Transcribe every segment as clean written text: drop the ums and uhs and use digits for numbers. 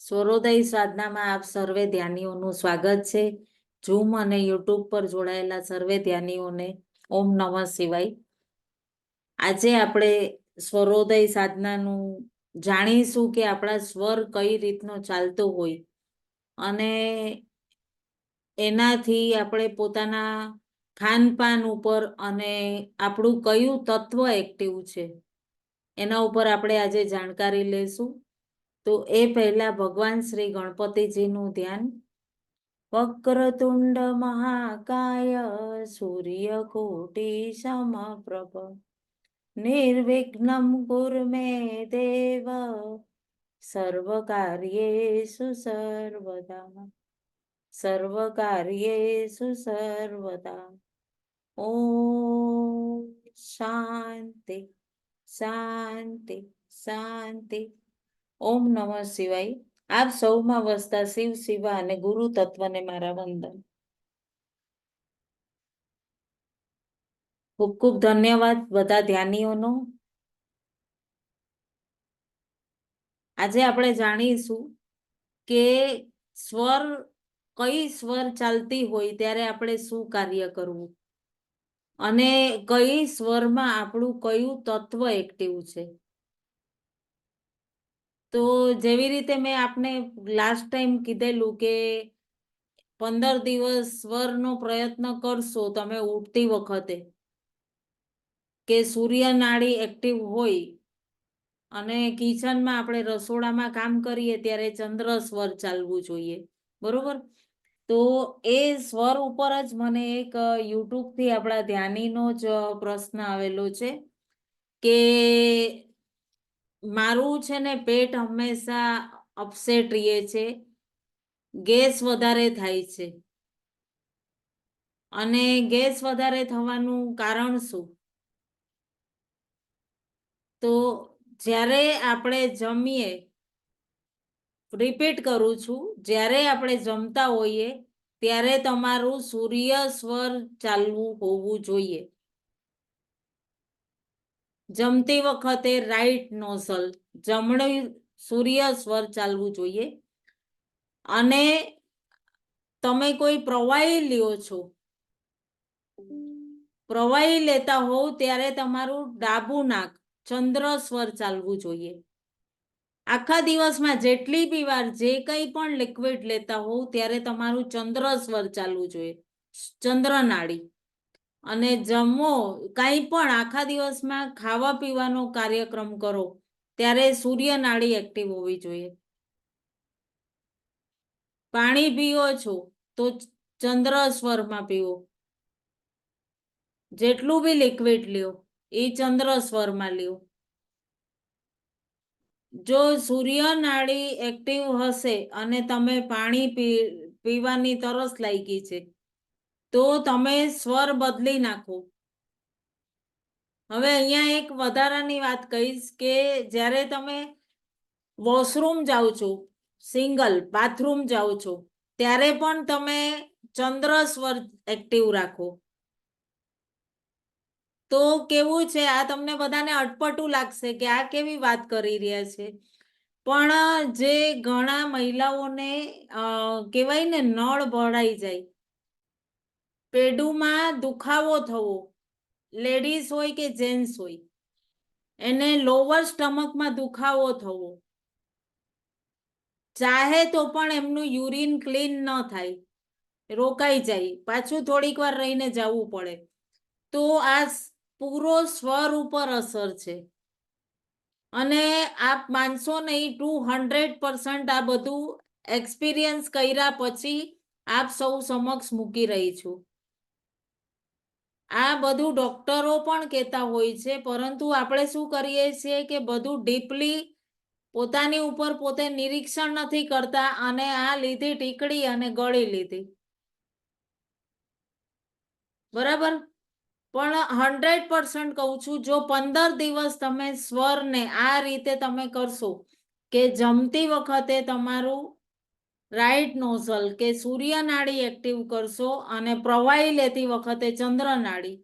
સ્વરોદય સાધનામાં આપ સર્વે ધ્યાનીઓનું સ્વાગત છે. ઝૂમ અને યુટ્યુબ પર જોડાયેલા સર્વે ધ્યાનીઓને ઓમ નમઃ શિવાય. આજે આપણે સ્વરોદય સાધનાનું જાણીશું કે આપણા સ્વર કઈ રીતનો ચાલતો હોય અને એનાથી આપણે પોતાના ખાનપાન ઉપર અને આપણું કયું તત્વ એક્ટિવ છે એના ઉપર આપણે આજે જાણકારી લેશું. તો એ પહેલા ભગવાન શ્રી ગણપતિજીનું ધ્યાન. વક્રતુંડ મહાકાય સૂર્યકોટી સમપ્રભ નિર્વિઘ્નમ કુરુ મે દેવ સર્વકાર્યેષુ સર્વદા સર્વકાર્યેષુ સર્વદા. ઓમ શાંતિ શાંતિ શાંતિ. ઓમ નમઃ શિવાય. આપ સૌમાં વસતા શિવ શિવા અને ગુરુ તત્વને મારા વંદન. ખૂબ ખૂબ ધન્યવાદ બધા ધ્યાનીઓનો. આજે આપણે જાણીશું કે સ્વર કઈ સ્વર ચાલતી હોય ત્યારે આપણે શું કાર્ય કરવું અને કઈ સ્વરમાં આપણું કયું તત્વ એક્ટિવ છે. તો જેવી રીતે મેં આપને લાસ્ટ ટાઈમ કીધેલું કે 15 દિવસ સ્વરનો પ્રયત્ન કરશો તમે ઉઠતી વખતે કે સૂર્ય નાડી એક્ટિવ હોય અને કિચનમાં આપણે રસોડામાં કામ કરીએ ત્યારે ચંદ્ર સ્વર ચાલવું જોઈએ, બરોબર? તો એ સ્વર ઉપર જ મને એક યુટ્યુબથી આપણા ધ્યાનીનો જ પ્રશ્ન આવેલો છે કે મારું છે ને પેટ હંમેશા અપસેટ રહે છે, ગેસ વધારે થાય છે અને ગેસ વધારે થવાનું કારણ શું? તો જ્યારે આપણે જમીએ, રિપીટ કરું છું, જ્યારે આપણે જમતા હોઈએ ત્યારે તમારું સૂર્ય સ્વર ચાલવું હોવું જોઈએ. જમતી વખતે રાઈટ નોઝલ, જમણી સૂર્ય સ્વર ચાલવું જોઈએ. અને તમે કોઈ પ્રવાહી લ્યો છો, પ્રવાહી લેતા હોવ ત્યારે તમારું ડાબું નાક ચંદ્ર સ્વર ચાલવું જોઈએ. આખા દિવસમાં જેટલી બી વાર જે કંઈ પણ લિક્વિડ લેતા હોવ ત્યારે તમારું ચંદ્ર સ્વર ચાલવું જોઈએ, ચંદ્ર નાડી. અને જમો કાંઈ પણ આખા દિવસમાં ખાવા પીવાનો કાર્યક્રમ કરો ત્યારે સૂર્ય નાડી એક્ટિવ હોવી જોઈએ. પાણી પીવો છો તો ચંદ્ર સ્વરમાં પીવો. જેટલું બી લિક્વિડ લ્યો એ ચંદ્ર સ્વરમાં લ્યો. જો સૂર્ય નાડી એક્ટિવ હશે અને તમે પાણી પીવાની તરસ લાગી છે તો તમે સ્વર બદલી નાખો. હવે અહીંયા એક વધારાની વાત કહીશ કે જ્યારે તમે વોશરૂમ જાઓ છો, સિંગલ બાથરૂમ જાઓ છો, ત્યારે પણ તમે ચંદ્ર સ્વર એક્ટિવ રાખો. તો કેવું છે, આ તમને બધાને અટપટું લાગશે કે આ કેવી વાત કરી રહ્યા છે, પણ જે ઘણા મહિલાઓને કહેવાય ને નળ ભરાઈ જાય, પેડુમાં દુખાવો થવો, લેડીઝ હોય કે જેન્ટ્સ હોય, એને લોવર સ્ટમકમાં દુખાવો થવો, ચાહે તો પણ એમનું યુરિન ક્લીન ન થાય, રોકાઈ જાય, પાછું થોડીક વાર રહીને જવું પડે, તો આ પૂરો સ્વર ઉપર અસર છે. અને આપ માનશો નહીં, 200% આ બધું એક્સપિરિયન્સ કર્યા પછી આપ સૌ સમક્ષ મૂકી રહી છું. આ બધું ડોક્ટરો પણ કહેતા હોય છે, પરંતુ આપણે શું કરીએ છીએ કે બધું ડીપલી પોતાની ઉપર પોતે નિરીક્ષણ નથી કરતા અને આ લીધી ટીકડી અને ગળી લીધી, બરાબર? પણ 100% કહું છું, જો 15 દિવસ તમે સ્વરને આ રીતે તમે કરશો કે જમતી વખતે તમારું રાઈટ નોઝલ કે સૂર્ય નાડી એક્ટિવ કરશો અને પ્રવાહી લેતી વખતે ચંદ્ર નાડી,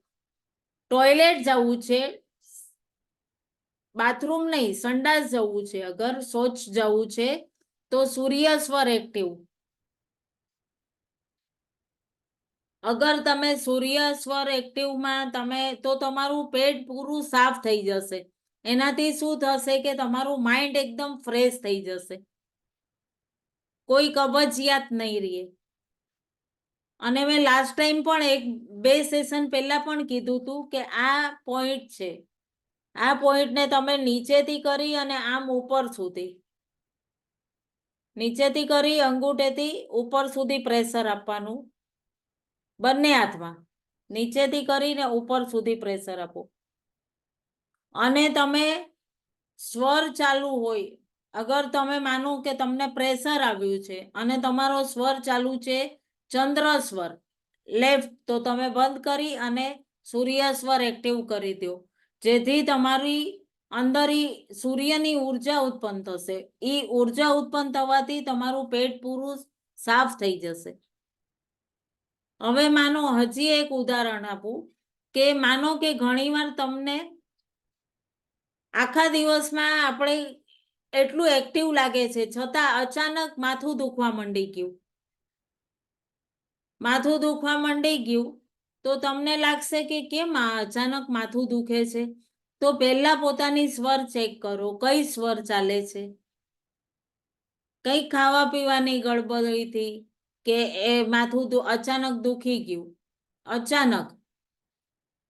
ટોયલેટ જવું છે, બાથરૂમ નહીં સંડાસ જવું છે, અગર શૌચ જવું છે તો સૂર્ય સ્વર એક્ટિવ. અગર તમે સૂર્ય સ્વર એક્ટિવમાં તમે તો તમારું પેટ પૂરું સાફ થઈ જશે. એનાથી શું થશે કે તમારું માઇન્ડ એકદમ ફ્રેશ થઈ જશે, કોઈ કબજિયાત નહીં રહે. અને મેં લાસ્ટ ટાઈમ પણ 2 સેશન પહેલા પણ કીધું હતું કે આ પોઈન્ટ છે, આ પોઈન્ટને તમે નીચેથી કરી અને આમ ઉપર સુધી, નીચેથી કરી અંગૂઠેથી ઉપર સુધી પ્રેશર આપવાનું, બંને હાથમાં નીચેથી કરીને ઉપર સુધી પ્રેશર આપો. અને તમે સ્વર ચાલુ હોય, અગર તમે માનો કે તમને પ્રેશર આવ્યું છે અને તમારો સ્વર ચાલુ છે ચંદ્ર સ્વર લેફ્ટ, તો તમે બંધ કરી અને સૂર્ય સ્વર એક્ટિવ કરી દો, જેથી તમારી અંદર સૂર્યની ઉર્જા ઉત્પન્ન થશે. એ ઉર્જા ઉત્પન્ન થવાથી તમારું પેટ પૂરું સાફ થઈ જશે. હવે માનો હજી એક ઉદાહરણ આપું કે માનો કે ઘણીવાર તમને આખા દિવસમાં આપણે એટલું એક્ટિવ લાગે છે છતાં અચાનક માથું દુખવા માંડી ગયું, માથું દુખવા માંડી ગયું તો તમને લાગશે કે કેમ આ અચાનક માથું દુખે છે. તો પહેલા પોતાની સ્વર ચેક કરો, કઈ સ્વર ચાલે છે, કઈ ખાવા પીવાની ગડબડીથી કે એ માથું અચાનક દુખી ગયું અચાનક.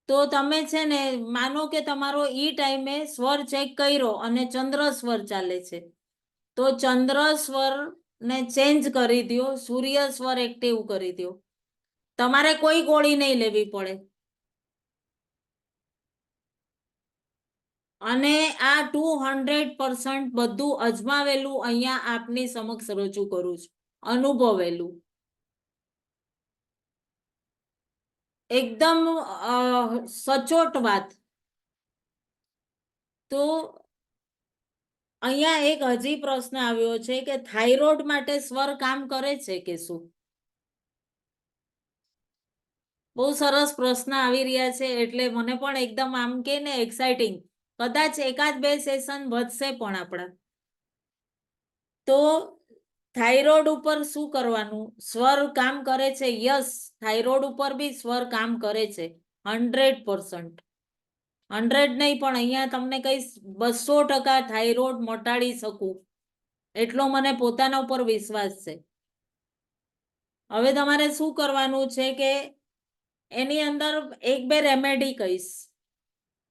તો તમે છે ને માનો કે તમારો ઈ ટાઈમે સ્વર ચેક કર્યો અને ચંદ્ર સ્વર ચાલે છે, તો ચંદ્ર સ્વર ને ચેન્જ કરી દો, સૂર્ય સ્વર એક્ટિવ કરી દો. તમારે કોઈ ગોળી નહીં લેવી પડે. અને આ 200% બધું અજમાવેલું અહીંયા આપની સમક્ષ રજૂ કરું છું, અનુભવેલું, એકદમ સચોટ વાત. તો અહીંયા એક હજી પ્રશ્ન આવ્યો છે કે થાઇરોઇડ માટે સ્વર કામ કરે છે કે શું? બહુ સરસ પ્રશ્ન આવી રહ્યા છે, એટલે મને પણ એકદમ આમ કે ને એક્સાઇટિંગ. કદાચ 1-2 સેશન વધશે પણ આપણા. તો થાઇરોઇડ ઉપર શું કરવાનું? સ્વર કામ કરે છે, યસ, થાઇરોઇડ ઉપર બી સ્વર કામ કરે છે 100%. 100 નહીં પણ અહીંયા તમને કહીશ 200% થાઇરોઇડ મટાડી શકું, એટલો મને પોતાના ઉપર વિશ્વાસ છે. હવે તમારે શું કરવાનું છે કે એની અંદર 1-2 રેમેડી કહીશ.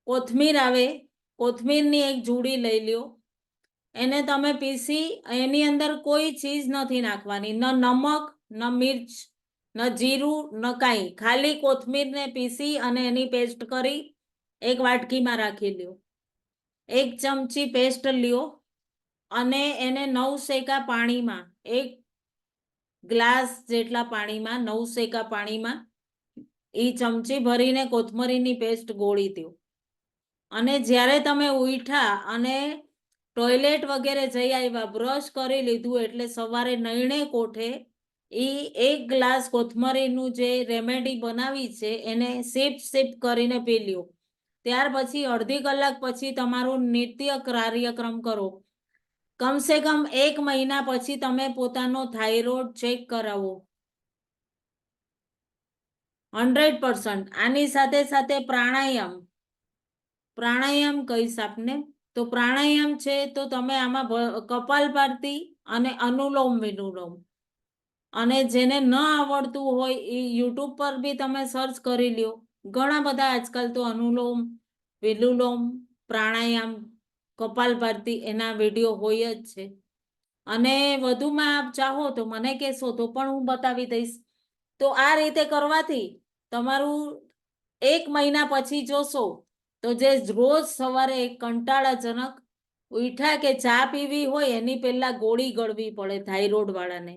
કોથમીર આવે, કોથમીરની એક જુડી લઈ લ્યો, એને તમે પીસી, એની અંદર કોઈ ચીજ નથી નાખવાની, ન નમક, ન મિર્ચ, ન જીરું, ન કાંઈ, ખાલી કોથમીરને પીસી અને એની પેસ્ટ કરી એક વાટકીમાં રાખી લ્યો. 1 ચમચી પેસ્ટ લ્યો અને એને 9 શેકા પાણીમાં, 1 ગ્લાસ જેટલા પાણીમાં, 9 શેકા પાણીમાં એ ચમચી ભરીને કોથમરીની પેસ્ટ ગોળી દો. અને જ્યારે તમે ઉઠ્યા અને ટોયલેટ વગેરે જઈ આવ્યા, બ્રશ કરી લીધું, એટલે સવારે નયણે કોઠે એ 1 ગ્લાસ કોથમરીનું જે રેમેડી બનાવી છે એને સિપ કરીને પી લ્યો. ત્યાર પછી અડધી કલાક પછી તમારું નિત્ય કાર્યક્રમ કરો. કમસે કમ 1 મહિના પછી તમે પોતાનો થાઇરોઇડ ચેક કરાવો. 100%. આની સાથે સાથે પ્રાણાયામ કહીશ આપને. તો પ્રાણાયામ છે તો તમે આમાં કપાલભાતિ અને અનુલોમ વિલોમ, અને જેને ન આવડતું હોય એ યુટ્યુબ પર બી તમે સર્ચ કરી લ્યો. ઘણા બધા આજકાલ તો અનુલોમ વિલોમ પ્રાણાયામ કપાલભાતિ એના વિડીયો હોય જ છે. અને વધુમાં આપ ચાહો તો મને કહેશો તો પણ હું બતાવી દઈશ. તો આ રીતે કરવાથી તમારું 1 મહિના પછી જોશો તો જે રોજ સવારે કંટાળાજનક ઉઠ્યા કે ચા પીવી હોય એની પહેલા ગોળી ગળવી પડે થાઇરોઇડ વાળાને,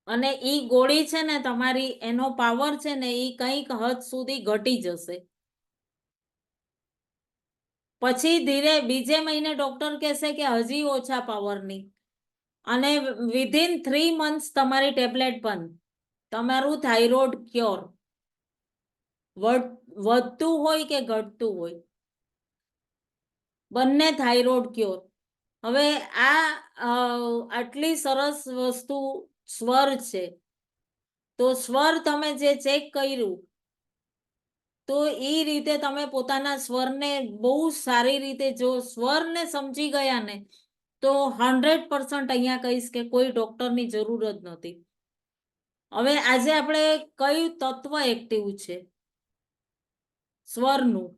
અને ઈ ગોળી છે ને તમારી, એનો પાવર છે ને ઈ કંઈક હદ સુધી ઘટી જશે. પછી ધીરે બીજે મહિને ડોક્ટર કહેશે કે હજી ઓછા પાવરની, અને વિધિન 3 મંથ્સ તમારી ટેબ્લેટ બંધ, તમારું થાઇરોઇડ ક્યોર. વધતું હોય કે ઘટતું હોય, બંને થાઇરોઇડ ક્યોર. હવે આ આટલી સરસ વસ્તુ સ્વર છે, તો સ્વર તમે જે ચેક કર્યું, તો એ રીતે તમે પોતાના સ્વરને બહુ સારી રીતે જો સ્વરને સમજી ગયા ને, તો 100% અહીંયા કહીશ કે કોઈ ડોક્ટરની જરૂર જ નથી. હવે આજે આપણે કયું તત્વ એક્ટિવ છે? સ્વરનું.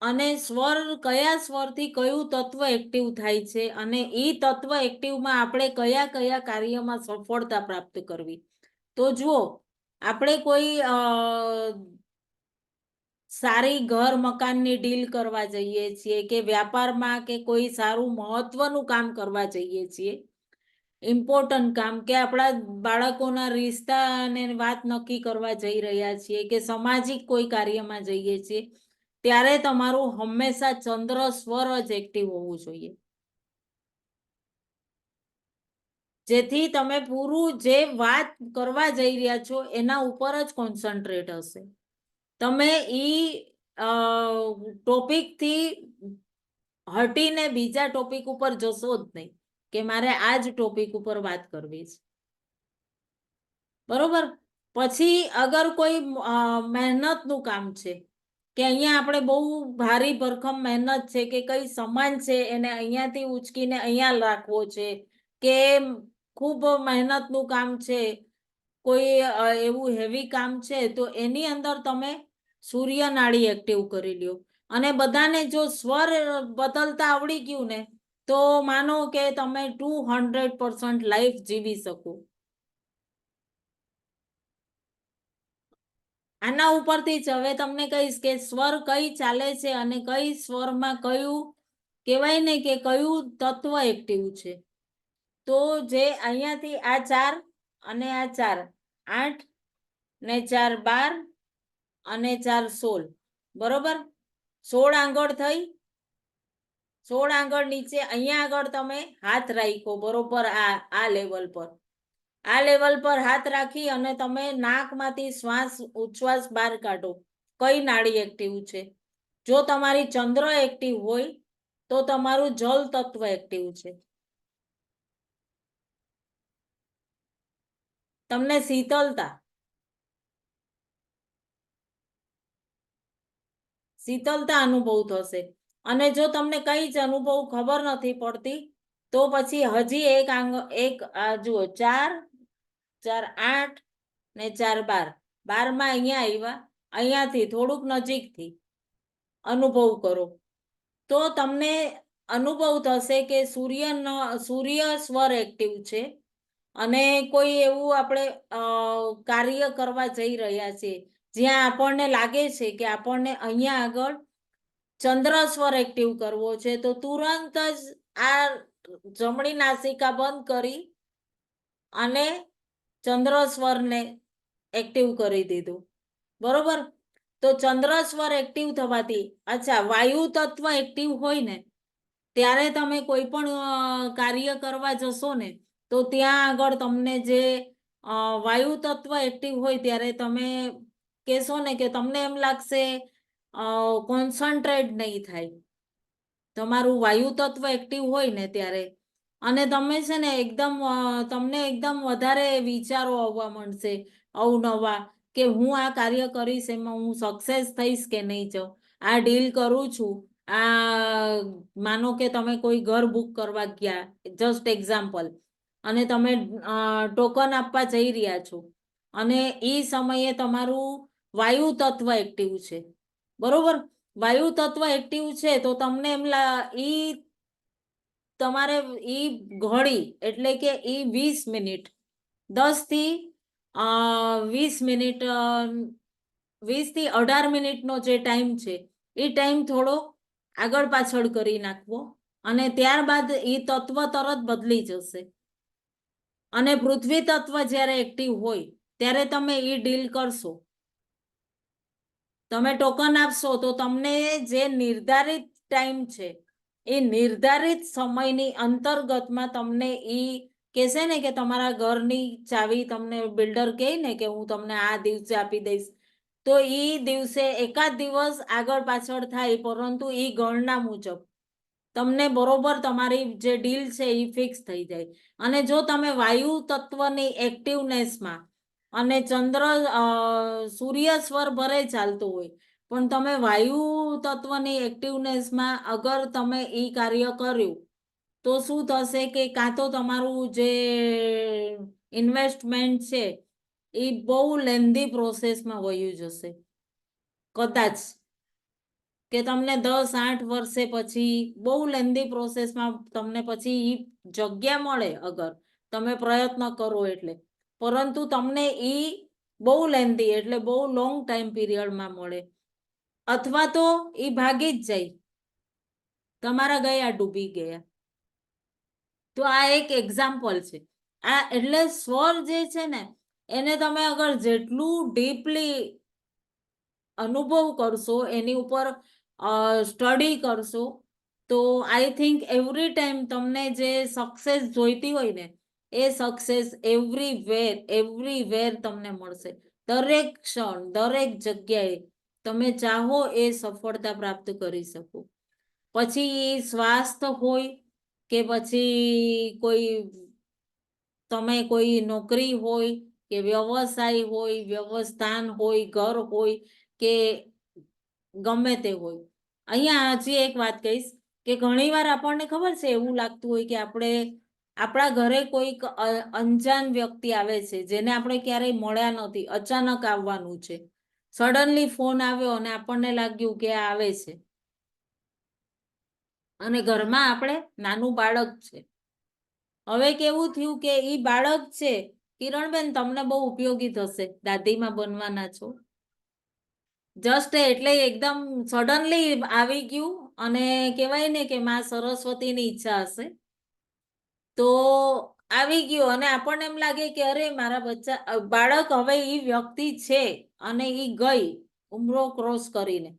અને સ્વર કયા સ્વરથી કયું તત્વ એક્ટિવ થાય છે, અને એ તત્વ એક્ટિવમાં આપણે કયા કયા કાર્યમાં સફળતા પ્રાપ્ત કરવી. તો જુઓ, આપણે કોઈ સારી ઘર મકાનની ડીલ કરવા જઈએ છીએ, કે વ્યાપારમાં કે કોઈ સારું મહત્વનું કામ કરવા જઈએ છીએ, ઇમ્પોર્ટન્ટ કામ, કે આપણા બાળકોના રિશ્તા અને વાત નક્કી કરવા જઈ રહ્યા છીએ, કે સામાજિક કોઈ કાર્યમાં જઈએ છીએ, ત્યારે તમારું હંમેશા ચંદ્ર સ્વર જ એક્ટિવ હોવું જોઈએ, જેથી તમે પૂરું જે વાત કરવા જઈ રહ્યા છો એના ઉપર જ કોન્સન્ટ્રેટ હશે. તમે ઈ ટોપિક થી હટીને બીજા ટોપિક ઉપર જશો જ નહીં, કે મારે આ જ ટોપિક ઉપર વાત કરવી છે. બરોબર. પછી અગર કોઈ મહેનતનું કામ છે, કે અહીંયા આપણે બહુ ભારી ભરખમ મહેનત છે, કે કઈ સામાન છે એને અહીંયાથી ઉચકીને અહીંયા રાખવો છે, કે ખૂબ મહેનતનું કામ છે, કોઈ એવું હેવી કામ છે, તો એની અંદર તમે સૂર્ય નાડી એક્ટિવ કરી લ્યો. અને બધાને જો સ્વર બદલતા આવડી ગયું ને, તો માનો કે તમે 200% લાઈફ જીવી શકો. આના ઉપરથી જ હવે તમને કહીશ કે સ્વર કઈ ચાલે છે, અને કઈ સ્વરમાં કયું કહેવાય ને કે કયું તત્વ એક્ટિવ છે. તો જે અહીંયાથી આ 4 અને આ 4, 8 ને 4 12 અને 4 16, બરોબર. 16 આંગળ થઈ. 16 આંગળ નીચે અહીંયા આગળ તમે હાથ રાખો, બરોબર. આ લેવલ પર, આ લેવલ પર હાથ રાખી અને તમે નાકમાંથી શ્વાસ ઉચ્છ્વાસ બહાર કાઢો. કઈ નાડી એક્ટિવ છે? જો તમારી ચંદ્ર એક્ટિવ હોય તો તમારું જલ તત્વ એક્ટિવ છે. તમને શીતલતા અનુભવ થશે. અને જો તમને કઈ જ અનુભવ ખબર નથી પડતી, તો પછી હજી એક જુઓ, 4 4 8 ને 4 12, 12માં અહીંયા આવ્યા, અહીંયાથી થોડુંક નજીકથી અનુભવ કરો, તો તમને અનુભવ થશે કે સૂર્ય સ્વર એક્ટિવ છે. અને કોઈ એવું આપણે કાર્ય કરવા જઈ રહ્યા છે, જ્યાં આપણને લાગે છે કે આપણને અહીંયા આગળ ચંદ્ર સ્વર એક્ટિવ કરવો છે, તો તુરંત જ આ જમણી નાસિકા બંધ કરી અને ચંદ્ર સ્વરને એક્ટિવ કરી દીધું. બરોબર. તો ચંદ્ર સ્વર એક્ટિવ થવાથી, અચ્છા, વાયુ તત્વ એક્ટિવ હોય ને, ત્યારે તમે કોઈ પણ કાર્ય કરવા જશો ને, તો ત્યાં આગળ તમને જે વાયુ તત્વ એક્ટિવ હોય ત્યારે તમે કહેશો ને કે તમને એમ લાગશે કોન્સન્ટ્રેટ નહીં થાય. તમારું વાયુ તત્વ એક્ટિવ હોય ને ત્યારે, અને તમે છે ને એકદમ તમને એકદમ વધારે વિચારો આવવા માંડશે અવનવા, કે હું આ કાર્ય કરીશ એમાં હું સક્સેસ થઈશ કે નહીં જાઉં. આ ડીલ કરું છું, આ માનો કે તમે કોઈ ઘર બુક કરવા ગયા, જસ્ટ એક્ઝામ્પલ, અને તમે ટોકન આપવા જઈ રહ્યા છો, અને એ સમયે તમારું વાયુ તત્વ એક્ટિવ છે, બરોબર. વાયુ તત્વ એક્ટિવ છે, તો તમને ઈ તમારે ઈ ઘડી એટલે કે ઈ 20 મિનિટ, 10 થી 20 મિનિટ, 20 થી 18 મિનિટનો જે ટાઈમ છે, એ ટાઈમ થોડો આગળ પાછળ કરી નાખવો, અને ત્યારબાદ એ તત્વ તરત બદલી જશે. અને પૃથ્વી તત્વ જ્યારે એક્ટિવ હોય ત્યારે તમે એ ડીલ કરશો, તમે ટોકન આપશો, તો તમને જે નિર્ધારિત ટાઈમ છે, એ નિર્ધારિત સમયની અંતર્ગતમાં તમને ઈ કહેશે ને કે તમારા ઘરની ચાવી તમને બિલ્ડર કહે ને કે હું તમને આ દિવસે આપી દઈશ, તો ઈ દિવસે એકાદ દિવસ આગળ પાછળ થાય, પરંતુ ઈ ગણના મુજબ તમને બરોબર તમારી જે ડીલ છે એ ફિક્સ થઈ જાય. અને જો તમે વાયુ તત્વની એક્ટિવનેસમાં અને ચંદ્ર સૂર્ય સ્વર ભરે ચાલતું હોય પણ તમે વાયુ તત્વની એક્ટિવનેસમાં અગર તમે ઈ કાર્ય કર્યું તો શું થશે કે કાં તો તમારું જે ઇન્વેસ્ટમેન્ટ છે એ બહુ લેન્ધી પ્રોસેસમાં વયું જશે. કદાચ કે તમને 10-8 વર્ષે પછી બહુ લેન્ધી પ્રોસેસમાં તમને પછી ઈ જગ્યા મળે અગર તમે પ્રયત્ન કરો એટલે, પરંતુ તમને ઈ બહુ લેન્ધી એટલે બહુ લોંગ ટાઈમ પીરિયડમાં મળે, અથવા તો ઈ ભાગી જ જાય, તમારા ગયા ડૂબી ગયા. તો આ એક એક્ઝામ્પલ છે. આ એટલે સ્વર જે છે ને એને તમે અગર જેટલું ડીપલી અનુભવ કરશો, એની ઉપર સ્ટડી કરશો, તો આઈ થિંક એવરી ટાઈમ તમને જે સક્સેસ જોઈતી હોય ને એ સક્સેસ એવરીવેર તમને મળશે. દરેક ક્ષણ, દરેક જગ્યાએ તમે ચાહો એ સફળતા પ્રાપ્ત કરી શકો. પછી સ્વાસ્થ્ય હોય કે પછી કોઈ નોકરી હોય કે વ્યવસાય હોય, વ્યવસ્થાન હોય, ઘર હોય કે ગમે તે હોય. અહીંયા હજી એક વાત કહીશ કે ઘણીવાર આપણને ખબર છે એવું લાગતું હોય કે આપણા ઘરે કોઈક અંજાન વ્યક્તિ આવે છે જેને આપણે ક્યારેય મળ્યા નથી, અચાનક આવવાનું છે. સડનલી ફોન આવ્યો અને આપણને લાગ્યું કે આ આવે છે અને ઘરમાં આપણે નાનું બાળક છે. હવે કેવું થયું કે ઈ બાળક છે, કિરણબેન તમને બહુ ઉપયોગી થશે, દાદીમાં બનવાના છો. જસ્ટ એટલે એકદમ સડનલી આવી ગયું અને કહેવાય ને કે માં સરસ્વતીની ઈચ્છા હશે તો આવી ગયું અને આપણને એમ લાગે કે અરે મારા બાળક હવે ઈ વ્યક્તિ છે અને ઈ ગઈ ઉમરો ક્રોસ કરીને.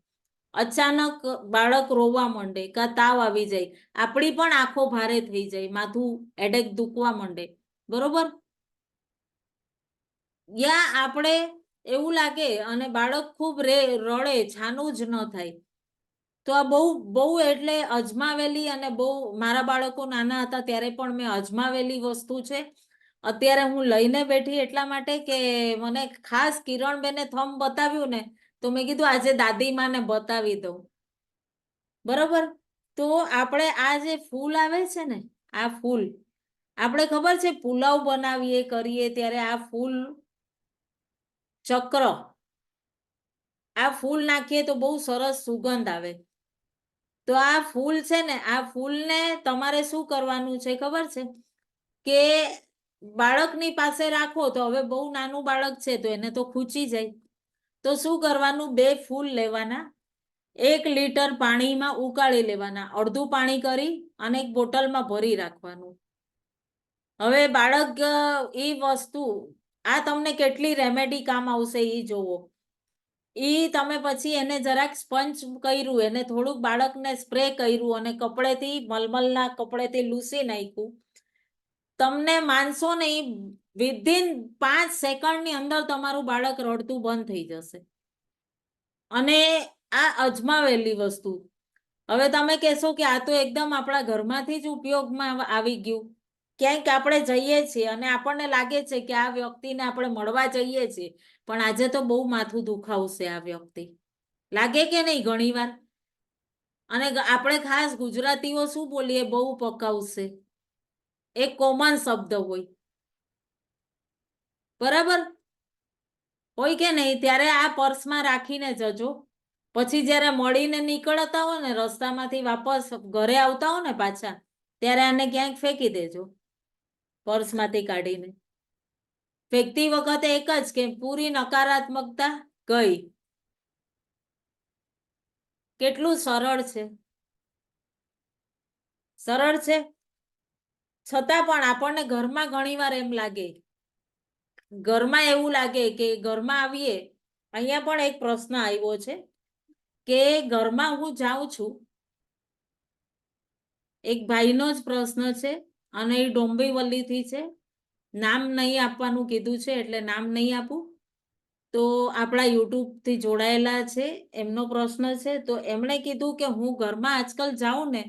અચાનક બાળક રોવા માંડે કાં તાવ આવી જાય, આપણી પણ આંખો ભારે થઈ જાય, માથું હેડેક દુખવા માંડે, બરોબર? યા આપણે એવું લાગે અને બાળક ખૂબ રડે, છાનું જ ન થાય. તો આ બહુ એટલે અજમાવેલી અને બહુ, મારા બાળકો નાના હતા ત્યારે પણ મેં અજમાવેલી વસ્તુ છે. અત્યારે હું લઈને બેઠી એટલા માટે કે મને ખાસ કિરણબેને થંબ બતાવ્યું ને તો મેં કીધું આજે દાદીમાને બતાવી દઉં, બરોબર? તો આપણે આ જે ફૂલ આવે છે ને, આ ફૂલ આપણે ખબર છે પુલાવ બનાવીએ કરીએ ત્યારે આ ફૂલ ચક્ર, આ ફૂલ નાખીએ તો બહુ સરસ સુગંધ આવે. તો આ ફૂલ છે ને, આ ફૂલને તમારે શું કરવાનું છે ખબર છે કે બાળકની પાસે રાખો તો હવે બહુ નાનું બાળક છે તો એને તો ખૂંચી જાય. તો શું કરવાનું, 2 ફૂલ લેવાના, 1 લીટર પાણીમાં ઉકાળી લેવાના, અડધું પાણી કરી અને એક બોટલમાં ભરી રાખવાનું. હવે બાળક એ વસ્તુ, આ તમને કેટલી રેમેડી કામ આવશે એ જોવો. ઈ તમે પછી એને જરાક સ્પંચ કર્યું, એને થોડુંક બાળકને સ્પ્રે કર્યું અને કપડેથી, મલમલના કપડેથી લૂસી નાખ્યું. તમને માનશો નહીં, વિધિન 5 સેકન્ડની અંદર તમારું બાળક રડતું બંધ થઈ જશે. અને આ અજમાવેલી વસ્તુ. હવે તમે કહેશો કે આ તો એકદમ આપણા ઘરમાંથી જ ઉપયોગમાં આવી ગયું. ક્યાંક આપણે જઈએ છીએ અને આપણને લાગે છે કે આ વ્યક્તિને આપણે મળવા જઈએ છીએ પણ આજે તો બહુ માથું દુખાવશે આ વ્યક્તિ, લાગે કે નહીં ઘણીવાર? અને આપણે ખાસ ગુજરાતીઓ શું બોલીએ, બહુ પકાવશે, એક કોમન શબ્દ હોય, બરાબર હોય કે નહીં? ત્યારે આ પર્સમાં રાખીને જજો. પછી જ્યારે મળીને નીકળતા હો ને, રસ્તામાંથી વાપસ ઘરે આવતા હો ને પાછા, ત્યારે આને ક્યાંક ફેંકી દેજો, પર્સમાંથી કાઢીને. ફેંકતી વખતે એક જ કે પૂરી નકારાત્મકતા ગઈ. કેટલું સરળ છે, સરળ છે. છતાં પણ આપણને ઘરમાં ઘણીવાર એમ લાગે, ઘરમાં એવું લાગે કે ઘરમાં આવીએ. અહીંયા પણ એક પ્રશ્ન આવ્યો છે કે ઘરમાં હું જાઉં છું, એક ભાઈનો જ પ્રશ્ન છે અને એ ડોંબીવલીથી છે. નામ નહીં આપવાનું કીધું છે એટલે નામ નહીં આપું. તો આપણા યુટ્યુબથી જોડાયેલા છે, એમનો પ્રશ્ન છે. તો એમણે કીધું કે હું ઘરમાં આજકાલ જાઉં ને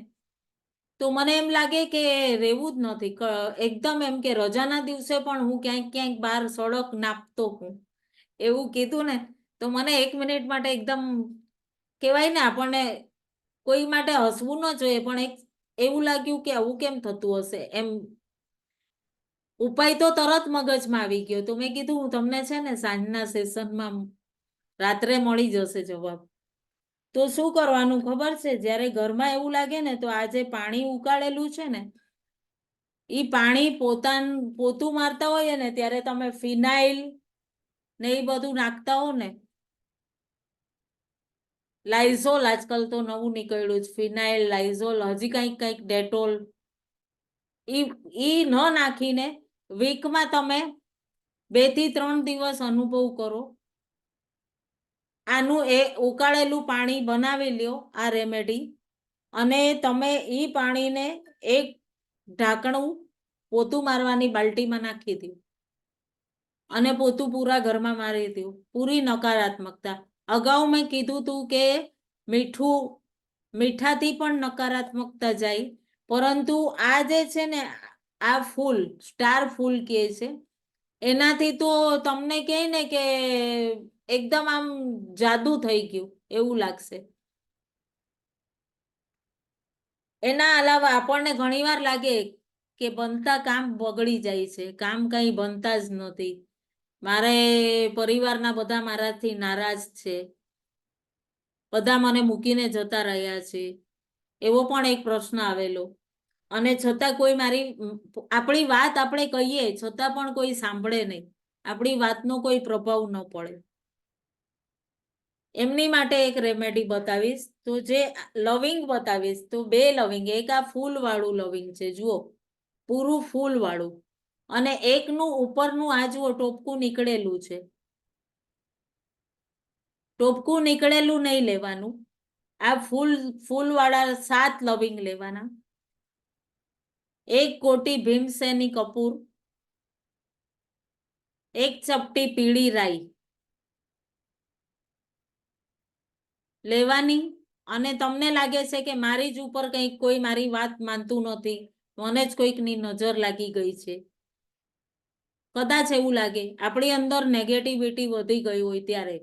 તો મને એમ લાગે કે રહેવું જ નથી. એકદમ એમ કે રજાના દિવસે પણ હું ક્યાંક ક્યાંક બહાર સડક નાપતો હું એવું કીધું ને તો મને 1 મિનિટ માટે એકદમ કહેવાય ને આપણને કોઈ માટે હસવું ન જોઈએ પણ એવું લાગ્યું કે આવું કેમ થતું હશે એમ. ઉપાય તો તરત મગજમાં આવી ગયો તો મેં કીધું હું તમને છે ને સાંજના સેશનમાં રાત્રે મળી જશે જવાબ. તો શું કરવાનું ખબર છે, જ્યારે ઘરમાં એવું લાગે ને તો આ જે પાણી ઉકાળેલું છે ને એ પાણી પોતું મારતા હોય ને ત્યારે તમે ફિનાઇલ ને એ બધું નાખતા હો ને, લાઇઝોલ આજકાલ તો નવું નીકળ્યું છે, ફિનાઇલ લાઇઝોલ હજી કંઈક ડેટોલ, ઈ ન નાખીને વીકમાં તમે 2 થી 3 દિવસ અનુભવ કરો. આનું ઉકાળેલું પાણી બનાવી લ્યો આ રેમેડી, અને તમે ઈ પાણીને એક ઢાંકણું પોતું મારવાની બાલ્ટીમાં નાખી દો અને પોતું પૂરા ઘરમાં મારી દો. પૂરી નકારાત્મકતા. અગાઉ મેં કીધું તું કે મીઠાથી પણ નકારાત્મકતા જાય, પરંતુ આ જે છે ને આ ફૂલ સ્ટાર ફૂલ કહે છે એનાથી તો તમને કહે ને કે એકદમ આમ જાદુ થઈ ગયું એવું લાગશે. એના અલાવા આપણને ઘણીવાર લાગે કે બનતા કામ બગડી જાય છે, કામ કઈ બનતા જ નથી, મારે પરિવારના બધા મારાથી નારાજ છે, બધા મને મૂકીને જતા રહ્યા છે, એવો પણ એક પ્રશ્ન આવેલો. અને છતાં કોઈ આપણી વાત આપણે કહીએ છતાં પણ કોઈ સાંભળે નહીં, આપણી વાતનો કોઈ પ્રભાવ ન પડે. એમની માટે એક રેમેડી બતાવીશ, તો જે લવિંગ બતાવીશ તો 2 લવિંગ, એક આ ફૂલ વાળું લવિંગ છે જુઓ, પૂરું ફૂલ વાળું, અને એકનું ઉપરનું આ જુઓ ટોપકું નીકળેલું છે. ટોપકું નીકળેલું નહીં લેવાનું, આ ફૂલ વાળા 7 લવિંગ લેવાના, 1 કોટી ભીમસેની કપૂર, 1 ચપટી પીળી રાઈ લેવાની. અને તમને લાગે છે કે મારી જ ઉપર કંઈક કોઈ મારી વાત માનતું નથી, મને જ કોઈકની નજર લાગી ગઈ છે, કદાચ એવું લાગે આપણી અંદર નેગેટિવિટી વધી ગઈ હોય ત્યારે,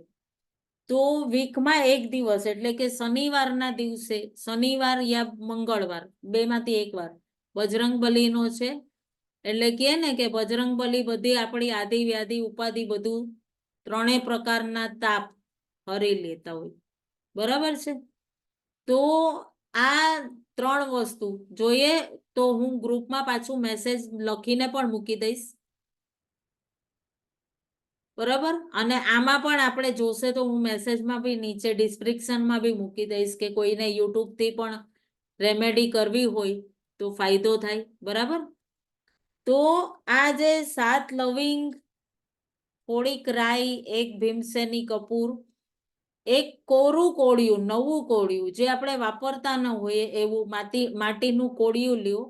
તો વીકમાં 1 દિવસ એટલે કે શનિવારના દિવસે, શનિવાર યા મંગળવાર 2 માંથી 1 વાર બજરંગબલીનો છે, એટલે કે ને કે બજરંગબલી બધી આપણી આદિ વ્યાધિ ઉપાધિ બધું 3 પ્રકારના તાપ હરી લેતા હોય, બરાબર છે. તો આ 3 વસ્તુ જોઈએ તો હું ગ્રુપમાં પાછું મેસેજ લખીને પણ મૂકી દઈશ, બરાબર. અને આમાં પણ આપણે જોશે તો હું મેસેજમાં બી નીચે ડિસ્ક્રિપ્શનમાં બી મૂકી દઈશ કે કોઈને યુટ્યુબથી પણ રેમેડી કરવી હોય તો ફાયદો થાય, બરાબર. તો આ જે 7 લવિંગ, થોડીક રાઈ, 1 ભીમસેની કપૂર, 1 કોરું કોળિયું, નવું કોળિયું જે આપણે વાપરતા ન હોય એવું માટીનું કોળિયું લ્યો,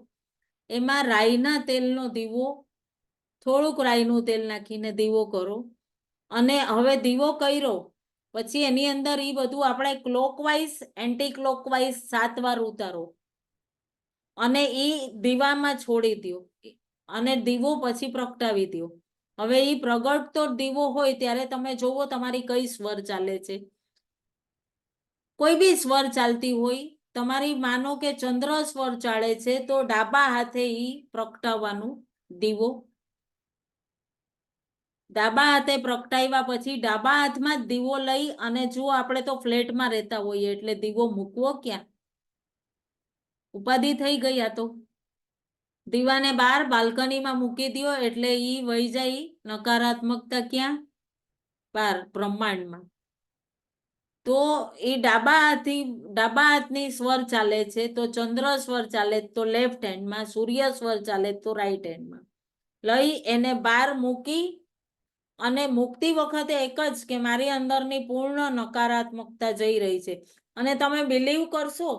એમાં રાઈના તેલનો દીવો, થોડુંક રાઈનું તેલ નાખીને દીવો કરો, અને હવે દીવો કર્યો પછી એની અંદર એ બધું આપણે ક્લોકવાઇઝ એન્ટી ક્લોકવાઇઝ 7 વાર ઉતારો અને એ દીવામાં છોડી દો, અને દીવો પછી પ્રગટાવી દો. હવે એ પ્રગટતો દીવો હોય ત્યારે તમે જોવો તમારી કઈ સ્વર ચાલે છે, કોઈ બી સ્વર ચાલતી હોય, તમારી માનો કે ચંદ્ર સ્વર ચાલે છે તો ડાબા હાથે ઈ પ્રગટાવવાનું દીવો, ડાબા હાથે પ્રગટાવ્યા પછી ડાબા હાથમાં જ દીવો લઈ, અને જો આપણે તો ફ્લેટમાં રહેતા હોઈએ એટલે દીવો મૂકવો ક્યાં, ઉપાધિ થઈ ગઈ. આ તો દીવાને બહાર બાલ્કનીમાં મૂકી દો એટલે ઈ વહી જાય નકારાત્મકતા ક્યાં, બહાર બ્રહ્માંડમાં. તો એ ડાબા હાથની સ્વર ચાલે છે તો ચંદ્ર સ્વર ચાલે તો લેફ્ટ હેન્ડમાં, સૂર્ય સ્વર ચાલે તો રાઈટ હેન્ડમાં લઈ એને બહાર મૂકી, અને મૂકતી વખતે એક જ કે મારી અંદરની પૂર્ણ નકારાત્મકતા જઈ રહી છે. અને તમે બિલીવ કરશો,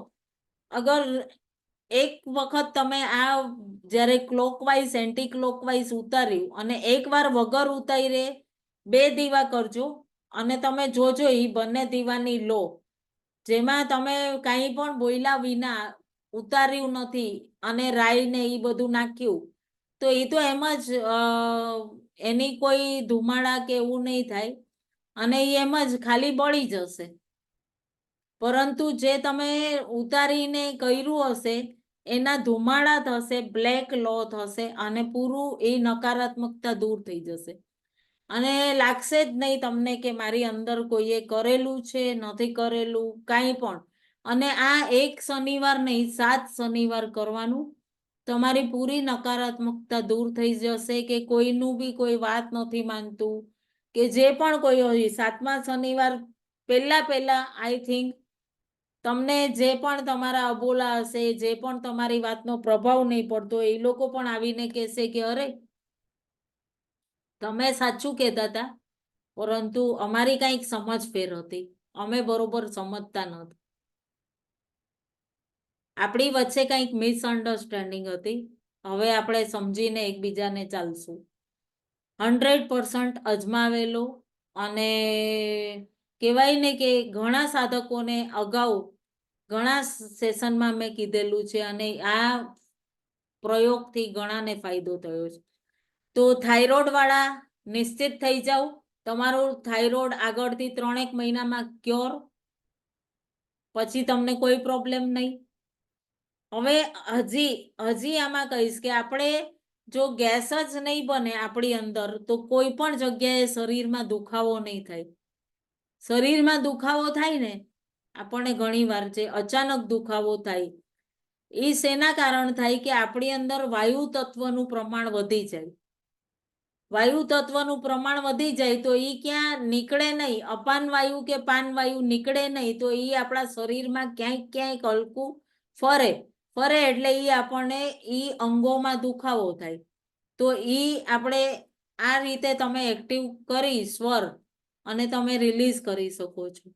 અગર એક વખત તમે આ જ્યારે ક્લોકવાઇઝ એન્ટી ક્લોકવાઇઝ ઉતાર્યું અને 1 વાર વગર ઉતારે 2 દીવા કરજો, અને તમે જોજો એ બંને દીવાની લો જેમાં તમે કાંઈ પણ બોલ્યા વિના ઉતાર્યું નથી અને રાઈ ને એ બધું નાખ્યું તો એ તો એમ જ એની કોઈ ધુમાડા કે એવું નહીં થાય અને એ એમ જ ખાલી બળી જશે. પરંતુ જે તમે ઉતારીને કર્યું હશે એના ધુમાડા થશે, બ્લેક લો થશે અને પૂરું એ નકારાત્મકતા દૂર થઈ જશે અને લાગશે જ નહીં તમને કે મારી અંદર કોઈએ કરેલું છે, નથી કરેલું, કાંઈ પણ. અને આ એક શનિવાર નહીં, 7 શનિવાર કરવાનું. તમારી પૂરી નકારાત્મકતા દૂર થઈ જશે કે કોઈનું બી કોઈ વાત નથી માનતું કે જે પણ કોઈ હોય. 7મા શનિવાર પહેલા આઈ થિંક તમને જે પણ તમારા અબોલા હશે, જે પણ તમારી વાતનો પ્રભાવ નહીં પડતો, એ લોકો પણ આવીને કહેશે કે અરે તમે સાચું કહેતા હતા, પરંતુ અમારી કંઈક સમજ ફેર હતી, અમે બરોબર સમજતા નહોતા, આપણી વચ્ચે કંઈક મિસઅન્ડરસ્ટેન્ડિંગ હતી, હવે આપણે સમજીને એકબીજાને ચાલશું. 100% અજમાવેલો અને કહેવાય ને કે ઘણા સાધકોને અગાઉ ઘણા સેશનમાં મેં કીધેલું છે અને આ પ્રયોગથી ઘણાને ફાયદો થયો છે. તો થાઇરોઇડ વાળા નિશ્ચિત થઈ જાવ, તમારું થાઇરોઇડ આગળથી 3 મહિનામાં ક્યોર, પછી તમને કોઈ પ્રોબ્લેમ નહીં. હવે હજી આમાં કહીશ કે આપણે જો ગેસ જ નહીં બને આપણી અંદર તો કોઈ પણ જગ્યાએ શરીરમાં દુખાવો નહીં થાય. શરીરમાં દુખાવો થાય ને આપણને ઘણીવાર જે અચાનક દુખાવો થાય એ શેના કારણ થાય કે આપણી અંદર વાયુ તત્વનું પ્રમાણ વધી જાય. વાયુ તત્વનું પ્રમાણ વધી જાય તો એ ક્યાં નીકળે નહીં, અપાન વાયુ કે પાન વાયુ નીકળે નહીં તો એ આપણા શરીરમાં ક્યાંક હલકું ફરે એટલે એ આપણને એ અંગોમાં દુખાવો થાય. તો એ આપણે આ રીતે તમે એક્ટિવ કરી સ્વર અને તમે રિલીઝ કરી શકો છો.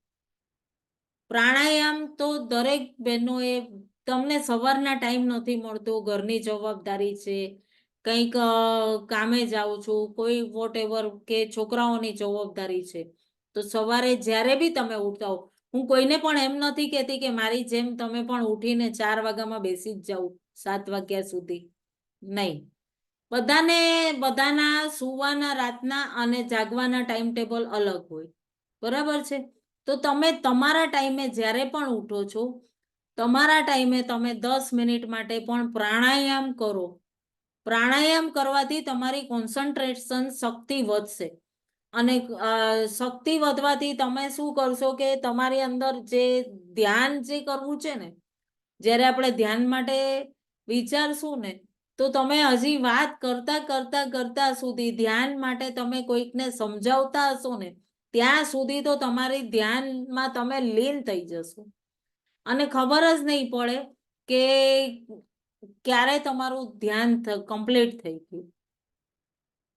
પ્રાણાયામ તો દરેક બહેનોએ, તમને સવારના ટાઈમ નથી મળતો, ઘરની જવાબદારી છે, કંઈક કામે જાઉં છું, કોઈ વોટ એવર કે છોકરાઓની જવાબદારી છે, તો સવારે જ્યારે બી તમે ઉઠતા હો, હું કોઈને પણ એમ નથી કહેતી કે મારી જેમ તમે પણ ઉઠીને 4 વાગ્યામાં બેસી જ જાઓ 7 વાગ્યા સુધી, નહીં. બધાના સુવાના રાતના અને જાગવાના ટાઈમ ટેબલ અલગ હોય, બરાબર છે. તો તમે તમારા ટાઈમે જ્યારે પણ ઉઠો છો, તમારા ટાઈમે તમે 10 મિનિટ માટે પણ પ્રાણાયામ કરો. પ્રાણાયામ કરવાથી તમારી કોન્સન્ટ્રેશન શક્તિ વધશે અને શક્તિ વધવાથી તમે શું કરશો કે તમારી અંદર જે ધ્યાન જે કરવું છે ને, જ્યારે આપણે ધ્યાન માટે વિચારશું ને તો તમે હજી વાત કરતા સુધી ધ્યાન માટે તમે કોઈકને સમજાવતા હશો ને ત્યાં સુધી તો તમારી ધ્યાનમાં તમે લીન થઈ જશો અને ખબર જ નહીં પડે કે ક્યારે તમારું ધ્યાન કમ્પ્લીટ થઈ ગયું.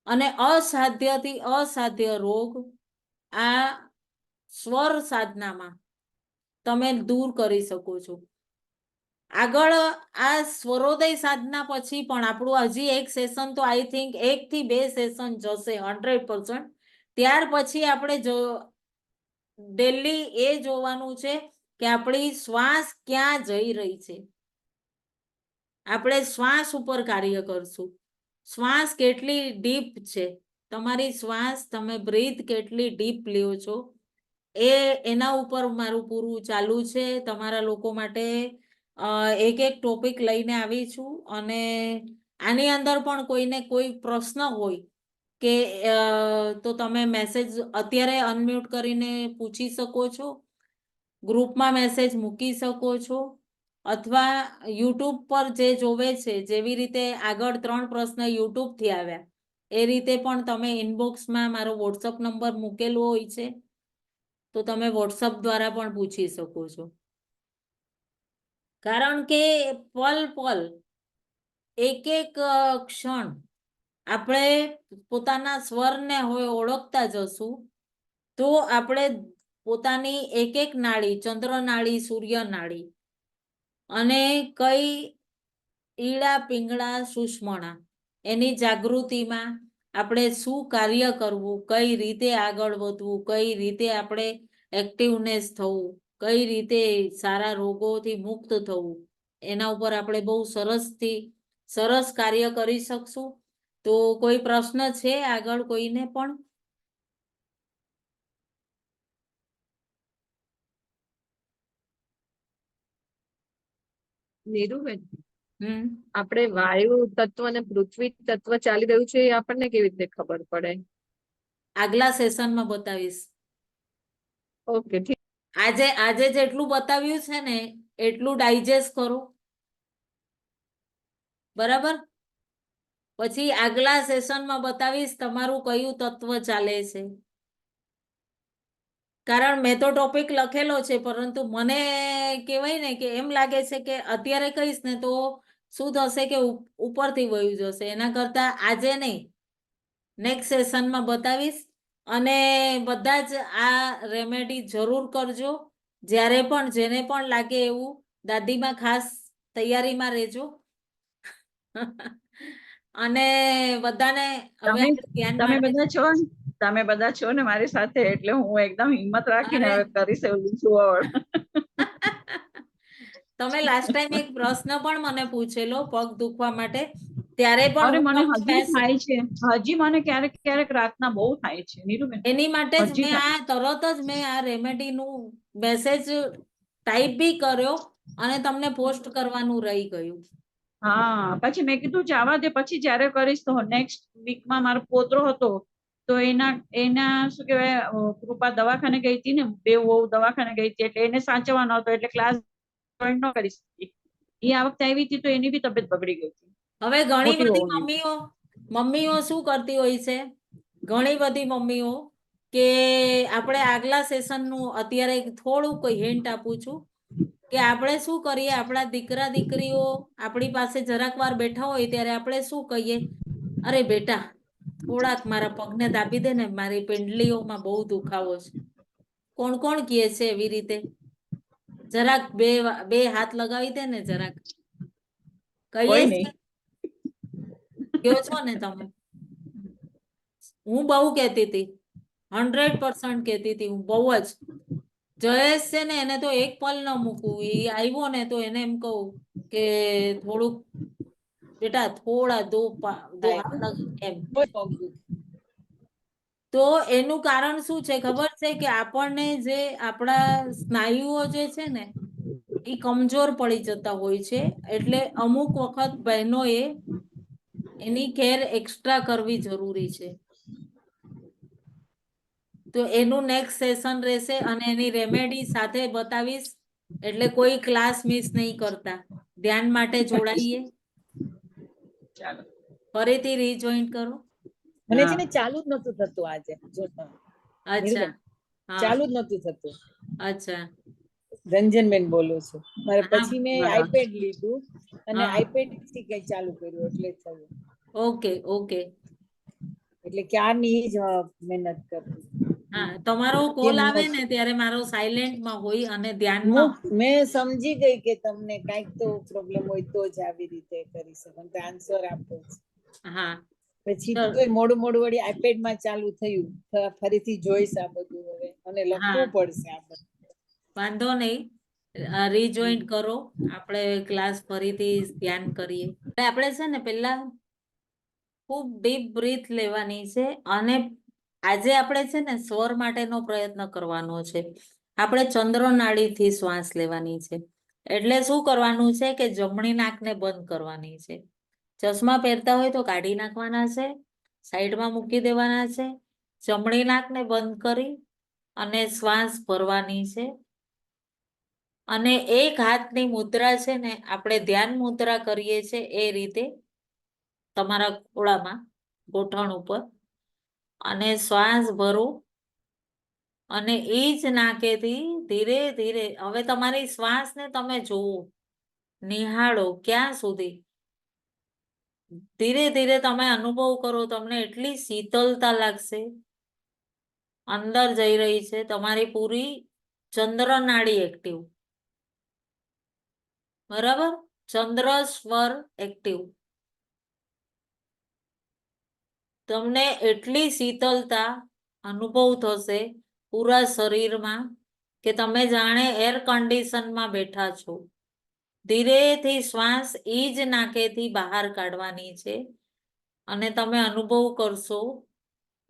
અને અસાધ્યથી અસાધ્ય રોગ આ સ્વર સાધનામાં તમે દૂર કરી શકો છો. આગળ આ સ્વરોદય સાધના પછી પણ આપણું હજી એક સેશન તો આઈ થિંક 1 થી 2 સેશન જશે 100%. ત્યાર પછી આપણે ડેલી એ જોવાનું છે કે આપણી શ્વાસ ક્યાં જઈ રહી છે. આપણે શ્વાસ ઉપર કાર્ય કરશું. શ્વાસ કેટલી ડીપ છે, તમારી શ્વાસ તમે બ્રીથ કેટલી ડીપ લ્યો છો એના ઉપર મારું પૂરું ચાલુ છે. તમારા લોકો માટે એક ટોપિક લઈને આવી છું અને આની અંદર પણ કોઈને કોઈ પ્રશ્ન હોય કે તો તમે મેસેજ અત્યારે અનમ્યુટ કરીને પૂછી શકો છો, ગ્રુપમાં મેસેજ મૂકી શકો છો, અથવા યુટ્યુબ પર જે જોવે છે, જેવી રીતે આગળ 3 પ્રશ્ન યુટ્યુબથી આવ્યા એ રીતે પણ તમે ઇનબોક્સમાં મારો વોટ્સઅપ નંબર મૂકેલો હોય છે તો તમે વોટ્સઅપ દ્વારા પણ પૂછી શકો છો. કારણ કે પલ એક ક્ષણ આપણે પોતાના સ્વરને હવે ઓળખતા જશું તો આપણે પોતાની એક નાડી, ચંદ્ર નાડી, સૂર્ય નાડી અને કઈ ઈડા પિંગળા સુષમણા એની જાગૃતિમાં આપણે શું કાર્ય કરવું, કઈ રીતે આગળ વધવું, કઈ રીતે આપણે એક્ટિવનેસ થવું, કઈ રીતે સારા રોગોથી મુક્ત થવું એના ઉપર આપણે બહુ સરસ કાર્ય કરી શકશું. તો કોઈ પ્રશ્ન છે આગળ કોઈને પણ? નીરુબેન, આપણે વાયુ તત્વ અને પૃથ્વી તત્વ ચાલી રહ્યું છે એ આપણને કેવી રીતે ખબર પડે? આગલા સેશનમાં બતાવીશ. ઓકે, ઠીક. આજે જેટલું બતાવ્યું છે ને એટલું ડાયજેસ્ટ કરો, બરાબર? પછી આગલા સેશનમાં બતાવીશ તમારું કયું તત્વ ચાલે છે. કારણ મેં તો ટોપિક લખેલો છે, પરંતુ મને કહેવાય ને કે એમ લાગે છે કે અત્યારે કહીશ ને તો શું થશે કે ઉપરથી વયું જશે. એના કરતા આજે નહીં, નેક્સ્ટ સેશનમાં બતાવીશ. અને બધા જ આ રેમેડી જરૂર કરજો. જ્યારે પણ જેને પણ લાગે એવું, દાદીમાં ખાસ તૈયારીમાં રહેજો. અને બધાને હવે તમે બધા છો ને, તમે બધા છો ને મારી સાથે, એટલે હું એકદમ હિંમત રાખીને હવે કરીશ એવું છું. તમે લાસ્ટ ટાઈમ એક પ્રશ્ન પણ મને પૂછેલો પગ દુખવા માટે, ત્યારે પણ મને હજી થાય છે, હજી મને ક્યારેક ક્યારેક રાતના બહુ થાય છે નીરુબેન. એની માટે જ મેં આ તરત જ મેં આ રેમેડીનું મેસેજ ટાઈપ બી કર્યો અને તમને પોસ્ટ કરવાનું રહી ગયું. હા, પછી મેં કીધું જવા દે, પછી જયારે કરીશ તો નેક્સ્ટ વીકમાં મારો પોતરો હતો તો એના શું કહેવાય, કૃપા દવાખાને ગઈ હતી ને, બે વહુ દવાખાને ગઈ હતી, એટલે એને સાચવવાનો હતો, એટલે ક્લાસ જોઈન ન કરી શકી. એ આ વખતે આવી હતી તો એની બી તબિયત બગડી ગઈ હતી. હવે ઘણી બધી મમ્મીઓ શું કરતી હોય છે, ઘણી બધી મમ્મીઓ કે આપણે આગલા સેશનનું અત્યારે થોડું કોઈ હિન્ટ આપું છું કે આપણે શું કરીએ, આપણા દીકરા દીકરીઓ આપણી પાસે જરાક વાર બેઠા હોય ત્યારે આપણે શું કહીએ, અરે બેટા થોડાક મારા પગને દાબી દે ને, મારી પેન્ડલીઓમાં બહુ દુખાવો છે. કોણ કોણ કહે છે એવી રીતે? જરાક બે હાથ લગાવી દે ને, જરાક કહીએ છે, કયો છો ને તમે? હું બહુ કહેતી હતી, 100% કહેતી હતી હું, બહુ જ. જયેશ છે ને, એને તો એક પલ ન મૂકવું. એ આવ્યો ને તો એને એમ કહું કે થોડુંક બેટા થોડા દો હાથ એમ. તો એનું કારણ શું છે ખબર છે? કે આપણને જે આપણા સ્નાયુઓ જે છે ને એ કમજોર પડી જતા હોય છે. એટલે અમુક વખત બહેનોએ એની કેર એક્સ્ટ્રા કરવી જરૂરી છે. તો એનું નેક્સ્ટ સેશન રહેશે અને એની રેમેડી સાથે બતાવીશ. એટલે કોઈ ક્લાસ મિસ નહીં કરતા. ધ્યાન માટે જોડાઈએ. ફરીથી રીજોઈન કરો. મને છે ને ચાલુ જ નતું થતું આજે. અચ્છા, ચાલુ જ નતું થતું. અચ્છા, રંજનબેન બોલું છું. મારે પછી મેં આઈપેડ લીધું અને આઈપેડ થી કઈ ચાલુ કર્યું એટલે થયું. Okay okay. એટલે ક્યારની જ મહેનત કરું. હા, તમારો કોલ આવે ને ત્યારે મારો સાયલેન્ટમાં હોય અને ધ્યાનમાં. મેં સમજી ગઈ કે તમને કઈક તો પ્રોબ્લેમ હોય તો જ આવી રીતે કરી શકો, આન્સર આપો. હા, પછી તો મોડું વળી આઈપેડ માં ચાલુ થયું. ફરીથી જોઈશ આ બધું હવે અને લખવું પડશે આ બધું. વાંધો નહીં, રીજોઈન કરો. આપણે ક્લાસ ફરીથી ધ્યાન કરીએ. આપણે છે ને પેલા ખૂબ ડીપ બ્રીથ લેવાની છે અને આજે આપણે છે ને સ્વર માટેનો પ્રયત્ન કરવાનો છે. આપણે ચંદ્ર નાડીથી શ્વાસ લેવાની છે. એટલે શું કરવાનું છે કે જમણી નાકને બંધ કરવાની છે. ચશ્મા પહેરતા હોય તો કાઢી નાખવાના છે, સાઈડમાં મૂકી દેવાના છે. જમણી નાકને બંધ કરી અને શ્વાસ ભરવાની છે. અને એક હાથની મુદ્રા છે ને, આપણે ધ્યાન મુદ્રા કરીએ છીએ એ રીતે તમારા ખોળામાં ગોઠણ ઉપર અને શ્વાસ ભરો. અને એ જ નાકેથી ધીરે ધીરે હવે તમારી શ્વાસને તમે જોવો, નિહાળો ક્યાં સુધી. ધીરે ધીરે તમે અનુભવ કરો, તમને એટલી શીતળતા લાગશે. અંદર જઈ રહી છે તમારી પૂરી ચંદ્ર નાડી એક્ટિવ. બરાબર? ચંદ્ર સ્વર એક્ટિવ. તમને એટલી શીતળતા અનુભવ થશે પૂરા શરીરમાં કે તમે જાણે એર કન્ડિશનમાં બેઠા છો. ધીરેથી શ્વાસ એ જ નાકેથી બહાર કાઢવાની છે અને તમે અનુભવ કરશો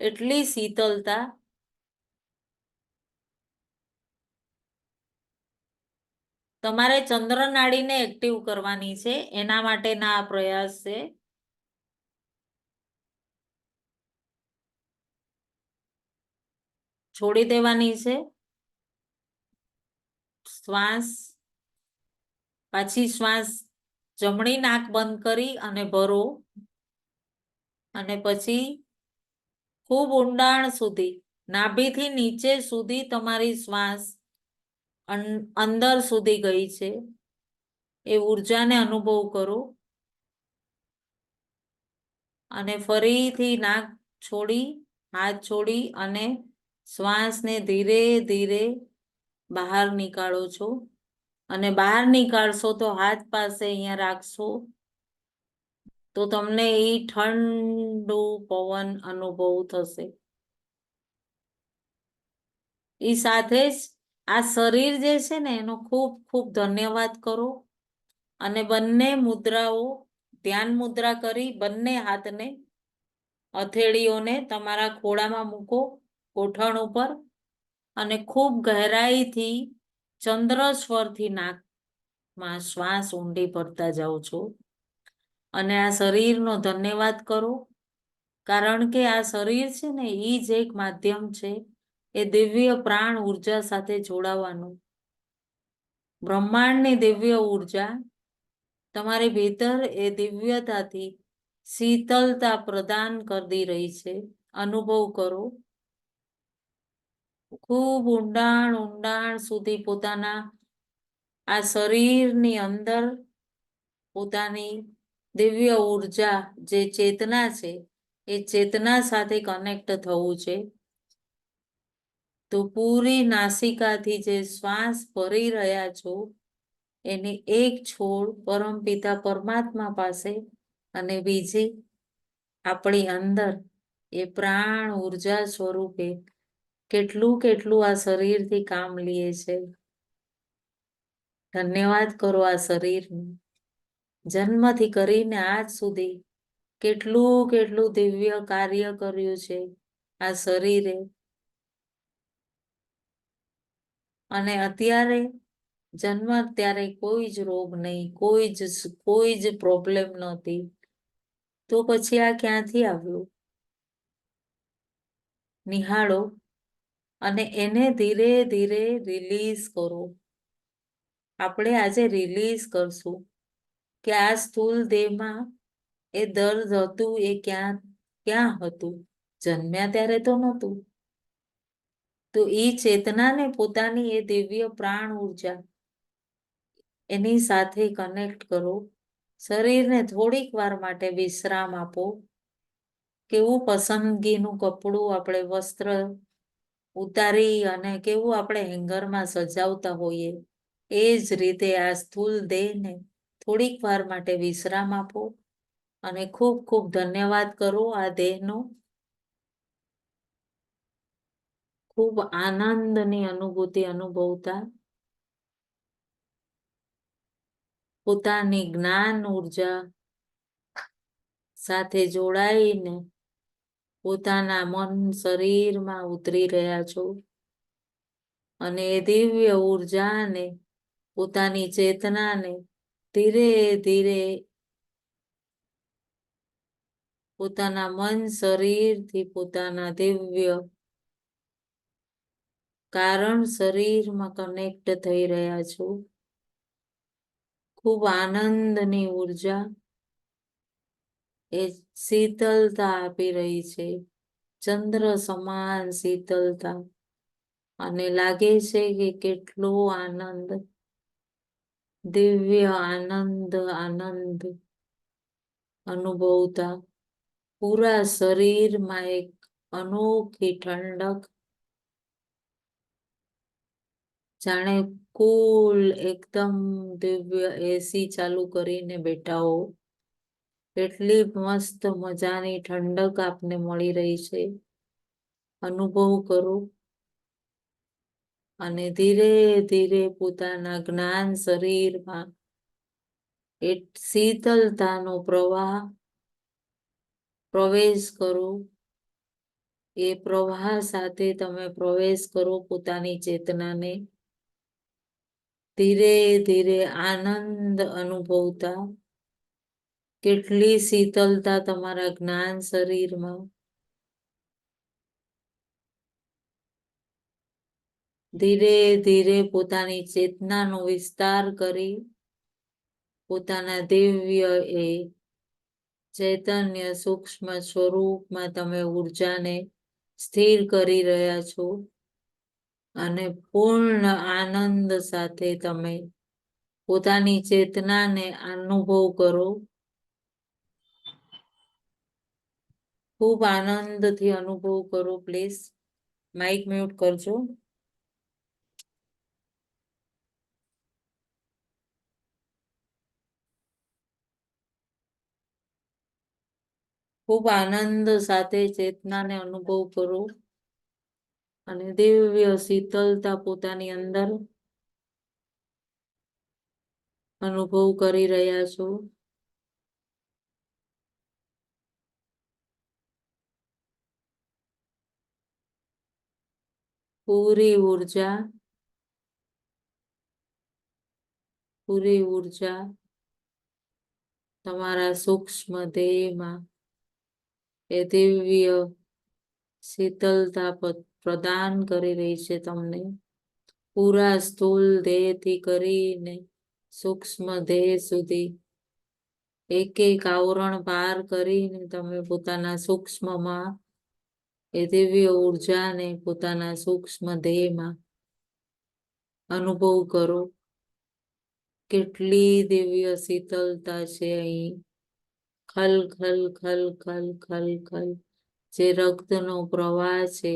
એટલી શીતળતા. તમારે ચંદ્ર નાડીને એક્ટિવ કરવાની છે, એના માટેના આ પ્રયાસ છે. છોડી દેવાની છે શ્વાસ. પાછી શ્વાસ જમણી નાક બંધ કરી અને ભરો અને પછી ખૂબ ઊંડાણ સુધી નાભીથી નીચે સુધી તમારી શ્વાસ અંદર સુધી ગઈ છે એ ઉર્જાને અનુભવ કરો અને ફરીથી નાક છોડી હાથ છોડી અને શ્વાસને ધીરે ધીરે બહાર નીકાળો છો અને બહાર નીકાળશો તો હાથ પાસે અહીંયા રાખશો તો તમને એ ઠંડુ પવન અનુભવ થશે. એ સાથે જ આ શરીર જે છે ને એનો ખૂબ ખૂબ ધન્યવાદ કરો અને બંને મુદ્રાઓ ધ્યાન મુદ્રા કરી બંને હાથને હથેળીઓને તમારા ખોળામાં મૂકો ગોઠણ ઉપર અને ખૂબ ગહેરાઈથી ચંદ્ર સ્વરથી નાકમાં શ્વાસ ઊંડી ભરતા જાઓ છો અને આ શરીરનો ધન્યવાદ કરો કારણ કે આ શરીર છે ને એ જ એક માધ્યમ છે એ દિવ્ય પ્રાણ ઉર્જા સાથે જોડાવાનું. બ્રહ્માંડની દિવ્ય ઉર્જા તમારી ભીતર એ દિવ્યતાથી શીતળતા પ્રદાન કરી રહી છે. અનુભવ કરો ખૂબ ઊંડાણ ઊંડાણ સુધી પોતાના આ શરીરની અંદર પોતાની દિવ્ય ઉર્જા જે ચેતના છે એ ચેતના સાથે કનેક્ટ થવું છે. તો પૂરી નાસિકાથી જે શ્વાસ ભરી રહ્યા છો એની એક છોડ પરમપિતા પરમાત્મા પાસે અને બીજી આપણી અંદર એ પ્રાણ ઉર્જા સ્વરૂપે કેટલું કેટલું આ શરીરથી કામ લે છે. ધન્યવાદ કરો આ શરીરનું. જન્મથી કરીને આજ સુધી કેટલું કેટલું દિવ્ય કાર્ય કર્યું છે આ શરીરે અને અત્યારે જન્મ ત્યારે કોઈ જ રોગ નહીં, કોઈ જ પ્રોબ્લેમ નહોતી, તો પછી આ ક્યાંથી આવ્યું? નિહાળો અને એને ધીરે ધીરે રિલીઝ કરો. આપણે આજે રિલીઝ કરશું કે આ સ્થૂલ દેહમાં એ દર્દ હતું એ ક્યાં હતું? જન્મ્યા ત્યારે તો નહોતું. તો એ ચેતનાને પોતાની એ દિવ્ય પ્રાણ ઉર્જા એની સાથે કનેક્ટ કરો. શરીરને થોડીક વાર માટે વિશ્રામ આપો. કેવું પસંદગીનું કપડું આપણે વસ્ત્ર ઉતારી અને કેવું આપણે હેંગરમાં સજાવતા હોઈએ એ જ રીતે આ સ્થૂલ દેહને થોડીક વાર માટે વિશ્રામ આપો અને ખૂબ ખૂબ ધન્યવાદ કરો આ દેહનો. ખૂબ આનંદની અનુભૂતિ અનુભવતા પોતાની જ્ઞાન ઉર્જા સાથે જોડાઈને પોતાના મન શરીરમાં ઉતરી રહ્યા છો અને એ દિવ્ય ઉર્જાને પોતાની ચેતનાને ધીરે ધીરે પોતાના મન શરીરથી પોતાના દિવ્ય કારણ શરીરમાં કનેક્ટ થઈ રહ્યા છો. ખૂબ આનંદની ઉર્જા એ શીતળતા આપી રહી છે, ચંદ્ર સમાન શીતળતા અને લાગે છે કે કેટલો આનંદ, દિવ્ય આનંદ અનુભવતા પૂરા શરીરમાં એક અનોખી ઠંડક જાણે કુલ એકદમ દિવ્ય એસી ચાલુ કરીને બેઠા હો એટલી મસ્ત મજાની ઠંડક આપને મળી રહી છે. અનુભવ કરો અને ધીરે ધીરે પોતાના જ્ઞાન શરીરમાં એ શીતળતાનો પ્રવાહ પ્રવેશ કરો. એ પ્રવાહ સાથે તમે પ્રવેશ કરો પોતાની ચેતનાને. ધીરે ધીરે આનંદ અનુભવતા કેટલી શીતળતા તમારા જ્ઞાન શરીરમાં. ધીરે ધીરે પોતાની ચેતનાનો વિસ્તાર કરી પોતાના દિવ્ય એ ચૈતન્ય સૂક્ષ્મ સ્વરૂપમાં તમે ઉર્જાને સ્થિર કરી રહ્યા છો અને પૂર્ણ આનંદ સાથે તમે પોતાની ચેતનાને અનુભવ કરો. ખૂબ આનંદથી અનુભવ કરો. પ્લીઝ માઇક મ્યુટ કરજો. ખૂબ આનંદ સાથે ચેતનાને અનુભવ કરો અને દિવ્ય શીતળતા પોતાની અંદર અનુભવ કરી રહ્યા છો. પૂરી ઉર્જા તમારા સૂક્ષ્મ દેહમાં એ દિવ્ય શીતળતા પ્રદાન કરી રહી છે તમને. પૂરા સ્થૂલ દેહથી કરીને સૂક્ષ્મ દેહ સુધી એક એક આવરણ પાર કરીને તમે પોતાના સૂક્ષ્મમાં એ દિવ્ય ઉર્જાને પોતાના સૂક્ષ્મ દેહમાં અનુભવ કરો. કેટલી દિવ્ય શીતળતા છે અહીં. ખલ ખલ ખલ ખલ ખલ ખલ જે રક્તનો પ્રવાહ છે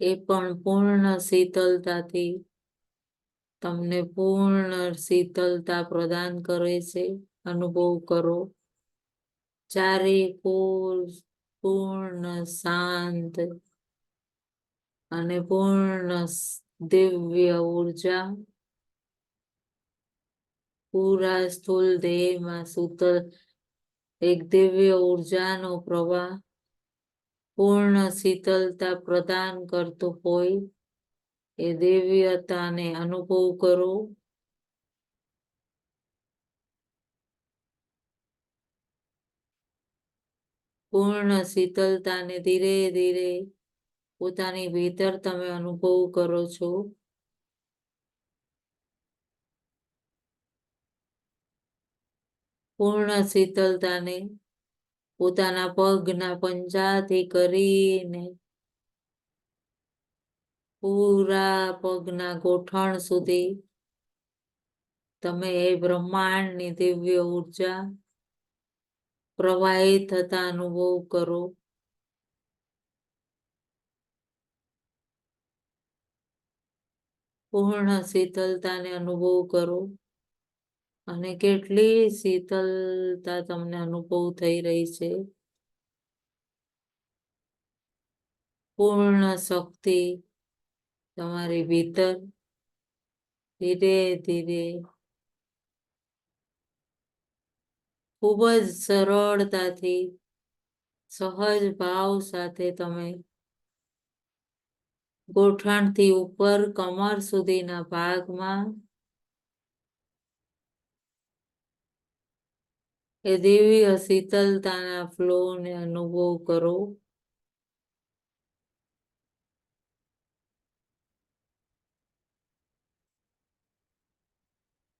એ પણ પૂર્ણ શીતળતાથી તમને પૂર્ણ શીતળતા પ્રદાન કરે છે. અનુભવ કરો. ચારે કોર પૂર્ણ શાંત અને પૂર્ણ દિવ્ય ઉર્જા પૂરા સ્થૂલ દેહમાં સૂતલ એક દિવ્ય ઉર્જાનો પ્રવાહ પૂર્ણ શીતળતા પ્રદાન કરતો હોય એ દિવ્યતાને અનુભવ કરો. પૂર્ણ શીતળતાને ધીરે ધીરે પોતાની ભીતર તમે અનુભવ કરો છો. પૂર્ણ શીતળતાને પોતાના પગના પંજાથી કરીને પૂરા પગના ગોઠણ સુધી તમે એ બ્રહ્માંડની દિવ્ય ઉર્જા પ્રવાહિત થતા અનુભવ કરો. પૂર્ણ શીતળતાને અનુભવ કરો અને કેટલી શીતળતા તમને અનુભવ થઈ રહી છે. પૂર્ણ શક્તિ તમારી ભીતર ધીરે ધીરે ખૂબ જ સરળતાથી સહજ ભાવ સાથે તમે ગોઠણથી ઉપર કમર સુધીના ભાગમાં એ દિવ્ય શીતળતાના ફ્લોને અનુભવ કરો.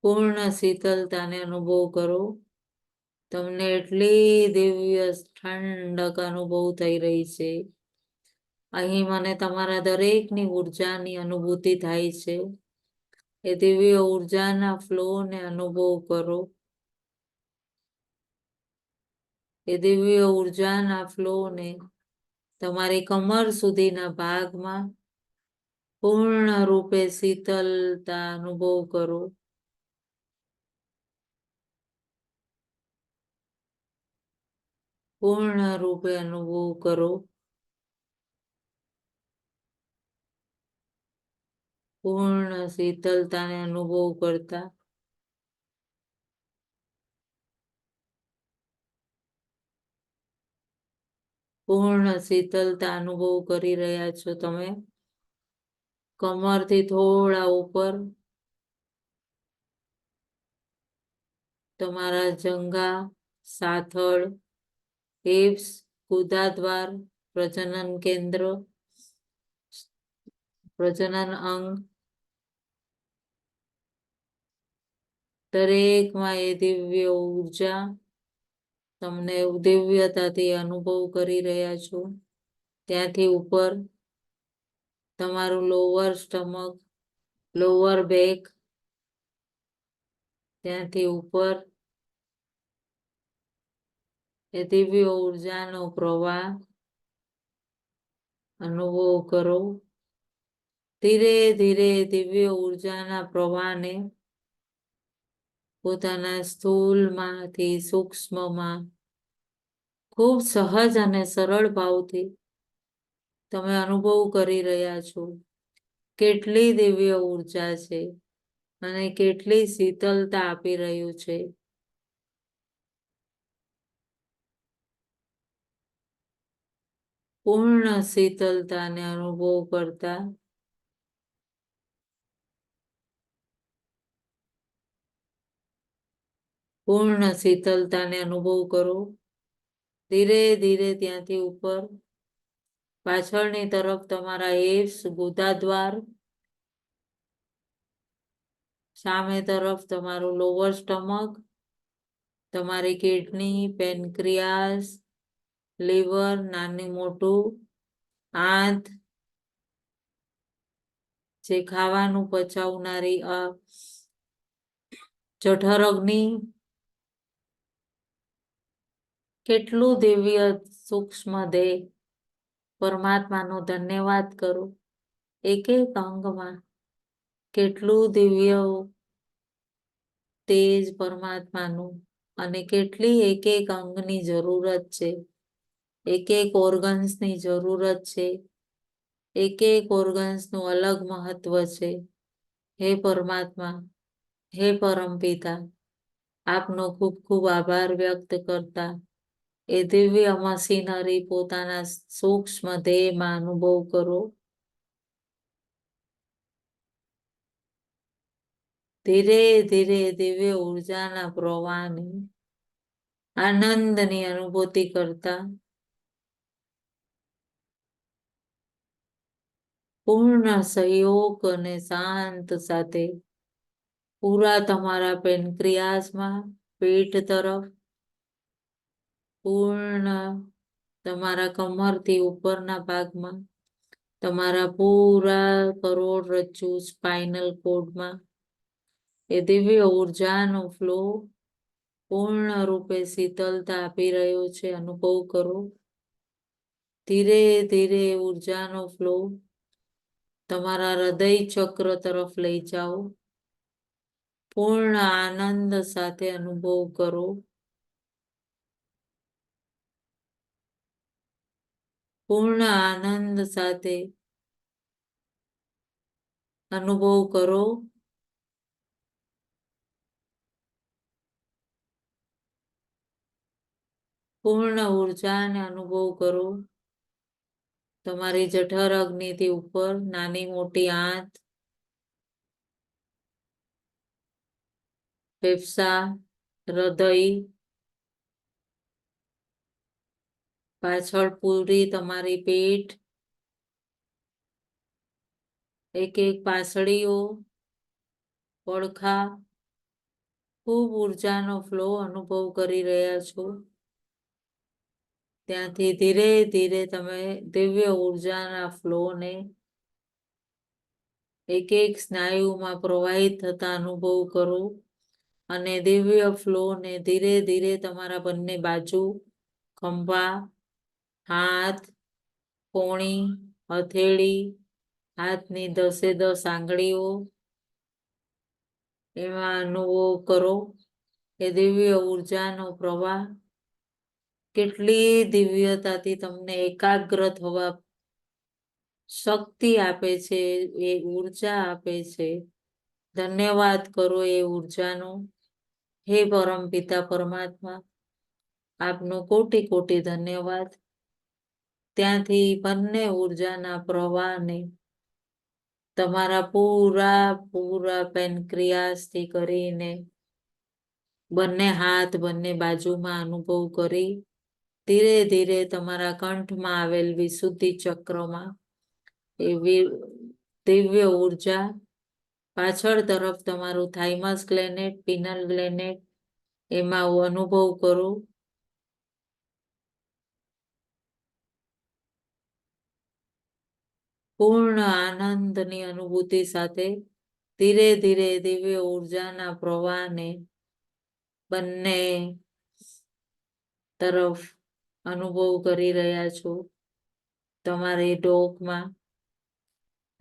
પૂર્ણ શીતળતાને અનુભવ કરો. તમને એટલી દિવ્ય ઠંડક અનુભવ થઈ રહી છે. અહીં મને તમારા દરેકની ઉર્જાની અનુભૂતિ થાય છે. એ દિવ્ય ઉર્જાના ફ્લોને અનુભવ કરો. એ દિવ્ય ઉર્જાના ફ્લોને તમારી કમર સુધીના ભાગમાં પૂર્ણ રૂપે શીતળતા અનુભવ કરો. પૂર્ણ રૂપે અનુભવ કરો. પૂર્ણ શીતળતાને અનુભવ કરતા પૂર્ણ શીતળતા અનુભવ કરી રહ્યા છો તમે. કમરથી થોડા ઉપર તમારા જંઘા, સાથળ, હિપ્સ, ગુદાદ્વાર, પ્રજનન કેન્દ્ર, પ્રજનન અંગ, દરેકમાં એ દિવ્ય ઉર્જા તમને દિવ્યતાથી અનુભવ કરી રહ્યા છો. ત્યાંથી ઉપર તમારું લોઅર સ્ટમક, લોઅર બેક, ત્યાંથી ઉપર એ દિવ્ય ઉર્જાનો પ્રવાહ અનુભવ કરો. ધીરે ધીરે દિવ્ય ઉર્જાના પ્રવાહને પોતાના સ્થૂલમાંથી સૂક્ષ્મમાં ખૂબ સહજ અને સરળ ભાવથી તમે અનુભવ કરી રહ્યા છો. કેટલી દિવ્ય ઉર્જા છે અને કેટલી શીતળતા આપી રહ્યું છે. પૂર્ણ શીતળતાને અનુભવ કરતા પૂર્ણ શીતળતાને અનુભવ કરો. ધીરે ધીરે ત્યાંથી ઉપર પાછળની તરફ તમારા હિપ્સ, ગુદાદ્વાર, સામે તરફ તમારું લોઅર સ્ટમક, તમારી કિડની, પેનક્રિયાસ, લીવર, નાની મોટું આંત, જે ખાવાનું પચાવનારી જઠર અગ્નિ, કેટલું દિવ્ય સૂક્ષ્મ દેહ. પરમાત્માનો ધન્યવાદ કરો. એક એક અંગમાં કેટલું દિવ્ય તેજ પરમાત્માનું અને કેટલી એક એક અંગની જરૂરત છે. એક એક ઓર્ગન્સની જરૂરત છે. એક એક ઓર્ગન્સનું અલગ મહત્વ છે. હે પરમાત્મા, હે પરમપિતા, આપનો ખૂબ ખૂબ આભાર વ્યક્ત કરતા એ દિવ્ય મશીનરી પોતાના સૂક્ષ્મ દેહમાં અનુભવ કરો. ધીરે ધીરે દિવ્ય ઉર્જાના પ્રવાહને આનંદની અનુભૂતિ કરતા પૂર્ણ સહયોગ અને શાંત સાથે પૂરા તમારા પેનક્રિયાસમાં, પેટ તરફ, પૂર્ણ તમારા કમરથી ઉપરના ભાગમાં, તમારા પૂરા કરોડરજ્જુ સ્પાઇનલ કોડમાં એ દિવ્ય ઉર્જાનો ફ્લો પૂર્ણ રૂપે શીતળતા આપી રહ્યો છે. અનુભવ કરો. ધીરે ધીરે ઉર્જાનો ફ્લો તમારા હૃદય ચક્ર તરફ લઈ જાઓ. પૂર્ણ આનંદ સાથે અનુભવ કરો. પૂર્ણ આનંદ સાથે અનુભવ કરો. પૂર્ણ ઉર્જાને અનુભવ કરો. તમારી જઠર અગ્નિથી ઉપર નાની મોટી આંત, ફેફસા, હૃદય, પાછળ પૂરી તમારી પેટ, એક એક પાસળીઓ, પડખા, ખૂબ ઉર્જાનો ફ્લો અનુભવ કરી રહ્યા છો. ત્યાંથી ધીરે ધીરે તમે દિવ્ય ઉર્જાના ફ્લોને એક એક સ્નાયુમાં પ્રવાહિત થતા અનુભવ કરો અને દિવ્ય ફ્લોને ધીરે ધીરે તમારા બંને બાજુ, ખંભા, હાથ, કોણી, હથેળી, હાથની 10 આંગળીઓ, એમાં અનુભવ કરો. એ દિવ્ય ઉર્જાનો પ્રવાહ કેટલી દિવ્યતાથી તમને એકાગ્ર થવા શક્તિ આપે છે, એ ઉર્જા આપે છે. ધન્યવાદ કરો એ ઉર્જાનો. હે પરમપિતા પરમાત્મા, આપનો કોટી કોટી ધન્યવાદ. ત્યાંથી બંને ઉર્જાના પ્રવાહને તમારા પૂરા પેનક્રિયાસથી કરીને બંને હાથ બંને બાજુમાં અનુભવ કરી ધીરે ધીરે તમારા કંઠમાં આવેલ વિશુદ્ધિ ચક્રમાં એવી દિવ્ય ઉર્જા પાછળ તરફ તમારું થાઇમસ ગ્લેનેટ, પિનલ ગ્લેનેટ એમાં અનુભવ કરો. પૂર્ણ આનંદની અનુભૂતિ સાથે ધીરે ધીરે દિવ્ય ઉર્જાના પ્રવાહને બંને તરફ અનુભવ કરી રહ્યા છો. તમારી ડોકમાં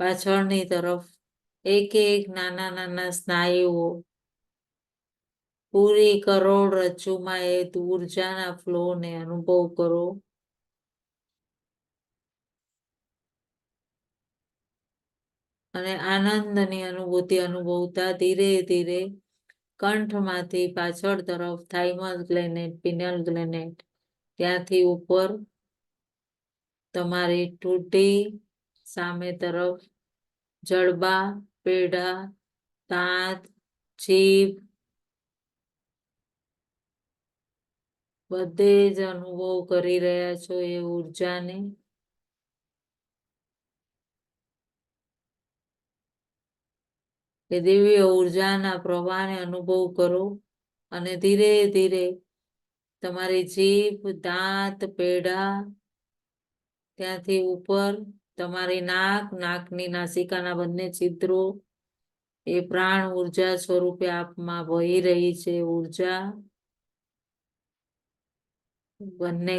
પાછળની તરફ એક એક નાના સ્નાયુઓ પૂરી કરોડરજ્જુમાં એ ઉર્જાના ફ્લોને અનુભવ કરો. અને આનંદની અનુભૂતિ અનુભવતા ધીરે ધીરે કંઠમાંથી પાછળ તરફ થાઇમસ ગ્લેનેટ, પિનલ ગ્લેનેટ ત્યાંથી ઉપર તમારી ઠૂંઠી સામે તરફ જડબા, પેઢા, દાંત, જીભ બધે જ અનુભવ કરી રહ્યા છો એ ઉર્જાને. એ દિવ્ય ઉર્જાના પ્રવાહને અનુભવ કરો અને ધીરે ધીરે તમારી જીભ, દાંત, પેઢા ત્યાંથી ઉપર તમારી નાકની નાસિકાના બંને છિદ્રો એ પ્રાણ ઉર્જા સ્વરૂપે આપમાં વહી રહી છે. ઉર્જા બંને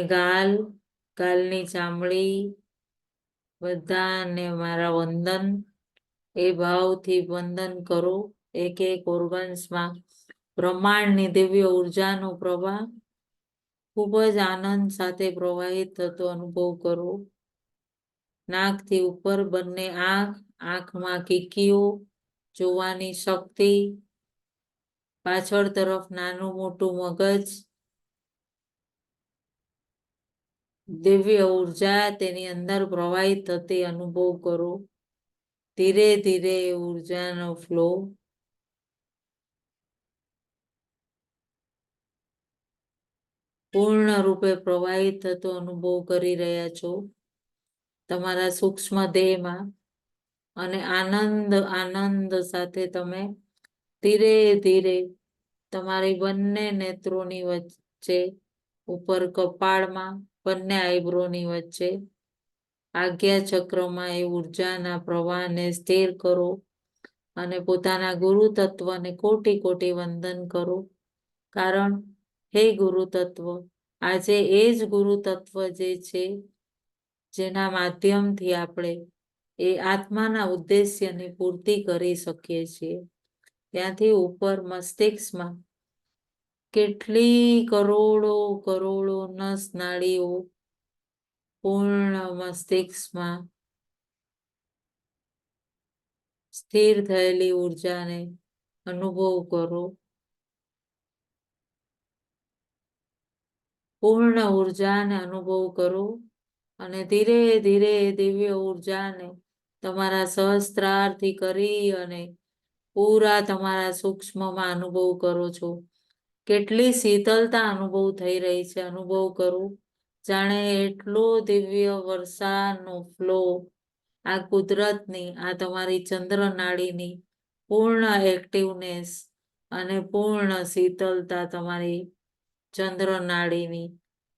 ગાલની ચામડી બધાને મારા વંદન. એ ભાવથી વંદન કરો. એક એક ઓર્ગન્સમાં બ્રહ્માંડની દિવ્ય ઉર્જાનો પ્રવાહ ખૂબ જ આનંદ સાથે પ્રવાહિત થતો અનુભવ કરો. નાકથી ઉપર બંને આંખમાં કીકીઓ, જોવાની શક્તિ, પાછળ તરફ નાનું મોટું મગજ, દિવ્ય ઉર્જા તેની અંદર પ્રવાહિત થતી અનુભવ કરો. ધીરે ધીરે ઉર્જાનો ફ્લો પૂર્ણ રૂપે પ્રવાહિત થતો અનુભવ કરી રહ્યા છો તમારા સૂક્ષ્મ દેહમાં. અને આનંદ સાથે તમે ધીરે ધીરે તમારી બંને નેત્રોની વચ્ચે ઉપર કપાળમાં બંને આઈબ્રોની વચ્ચે આજ્ઞા ચક્રમાં એ ઉર્જાના પ્રવાહને સ્થિર કરો અને પોતાના ગુરુ તત્વને કોટી કોટી વંદન કરો. કારણ હે ગુરુ તત્વ, આજે એ જ ગુરુ તત્વ જે છે જેના માધ્યમથી આપણે એ આત્માના ઉદ્દેશ્યની પૂર્તિ કરી શકીએ છીએ. ત્યાંથી ઉપર મસ્તિષ્કમાં કેટલી કરોડો નસ નાડીઓ પૂર્ણ મસ્તિષ્કમાં સ્થિર થયેલી ઉર્જાને અનુભવ કરો. પૂર્ણ ઉર્જાને અનુભવ કરો અને ધીરે ધીરે દિવ્ય ઉર્જાને તમારા સહસ્ત્રારથી કરી અને પૂરા તમારા સૂક્ષ્મમાં અનુભવ કરો છો. કેટલી શીતળતા અનુભવ થઈ રહી છે. અનુભવ કરો જાણે એટલો દિવ્ય વર્ષાનો ફ્લો આ કુદરતની, આ તમારી ચંદ્ર નાડીની પૂર્ણ એક્ટિવનેસ અને પૂર્ણ શીતળતા તમારી ચંદ્ર નાડીની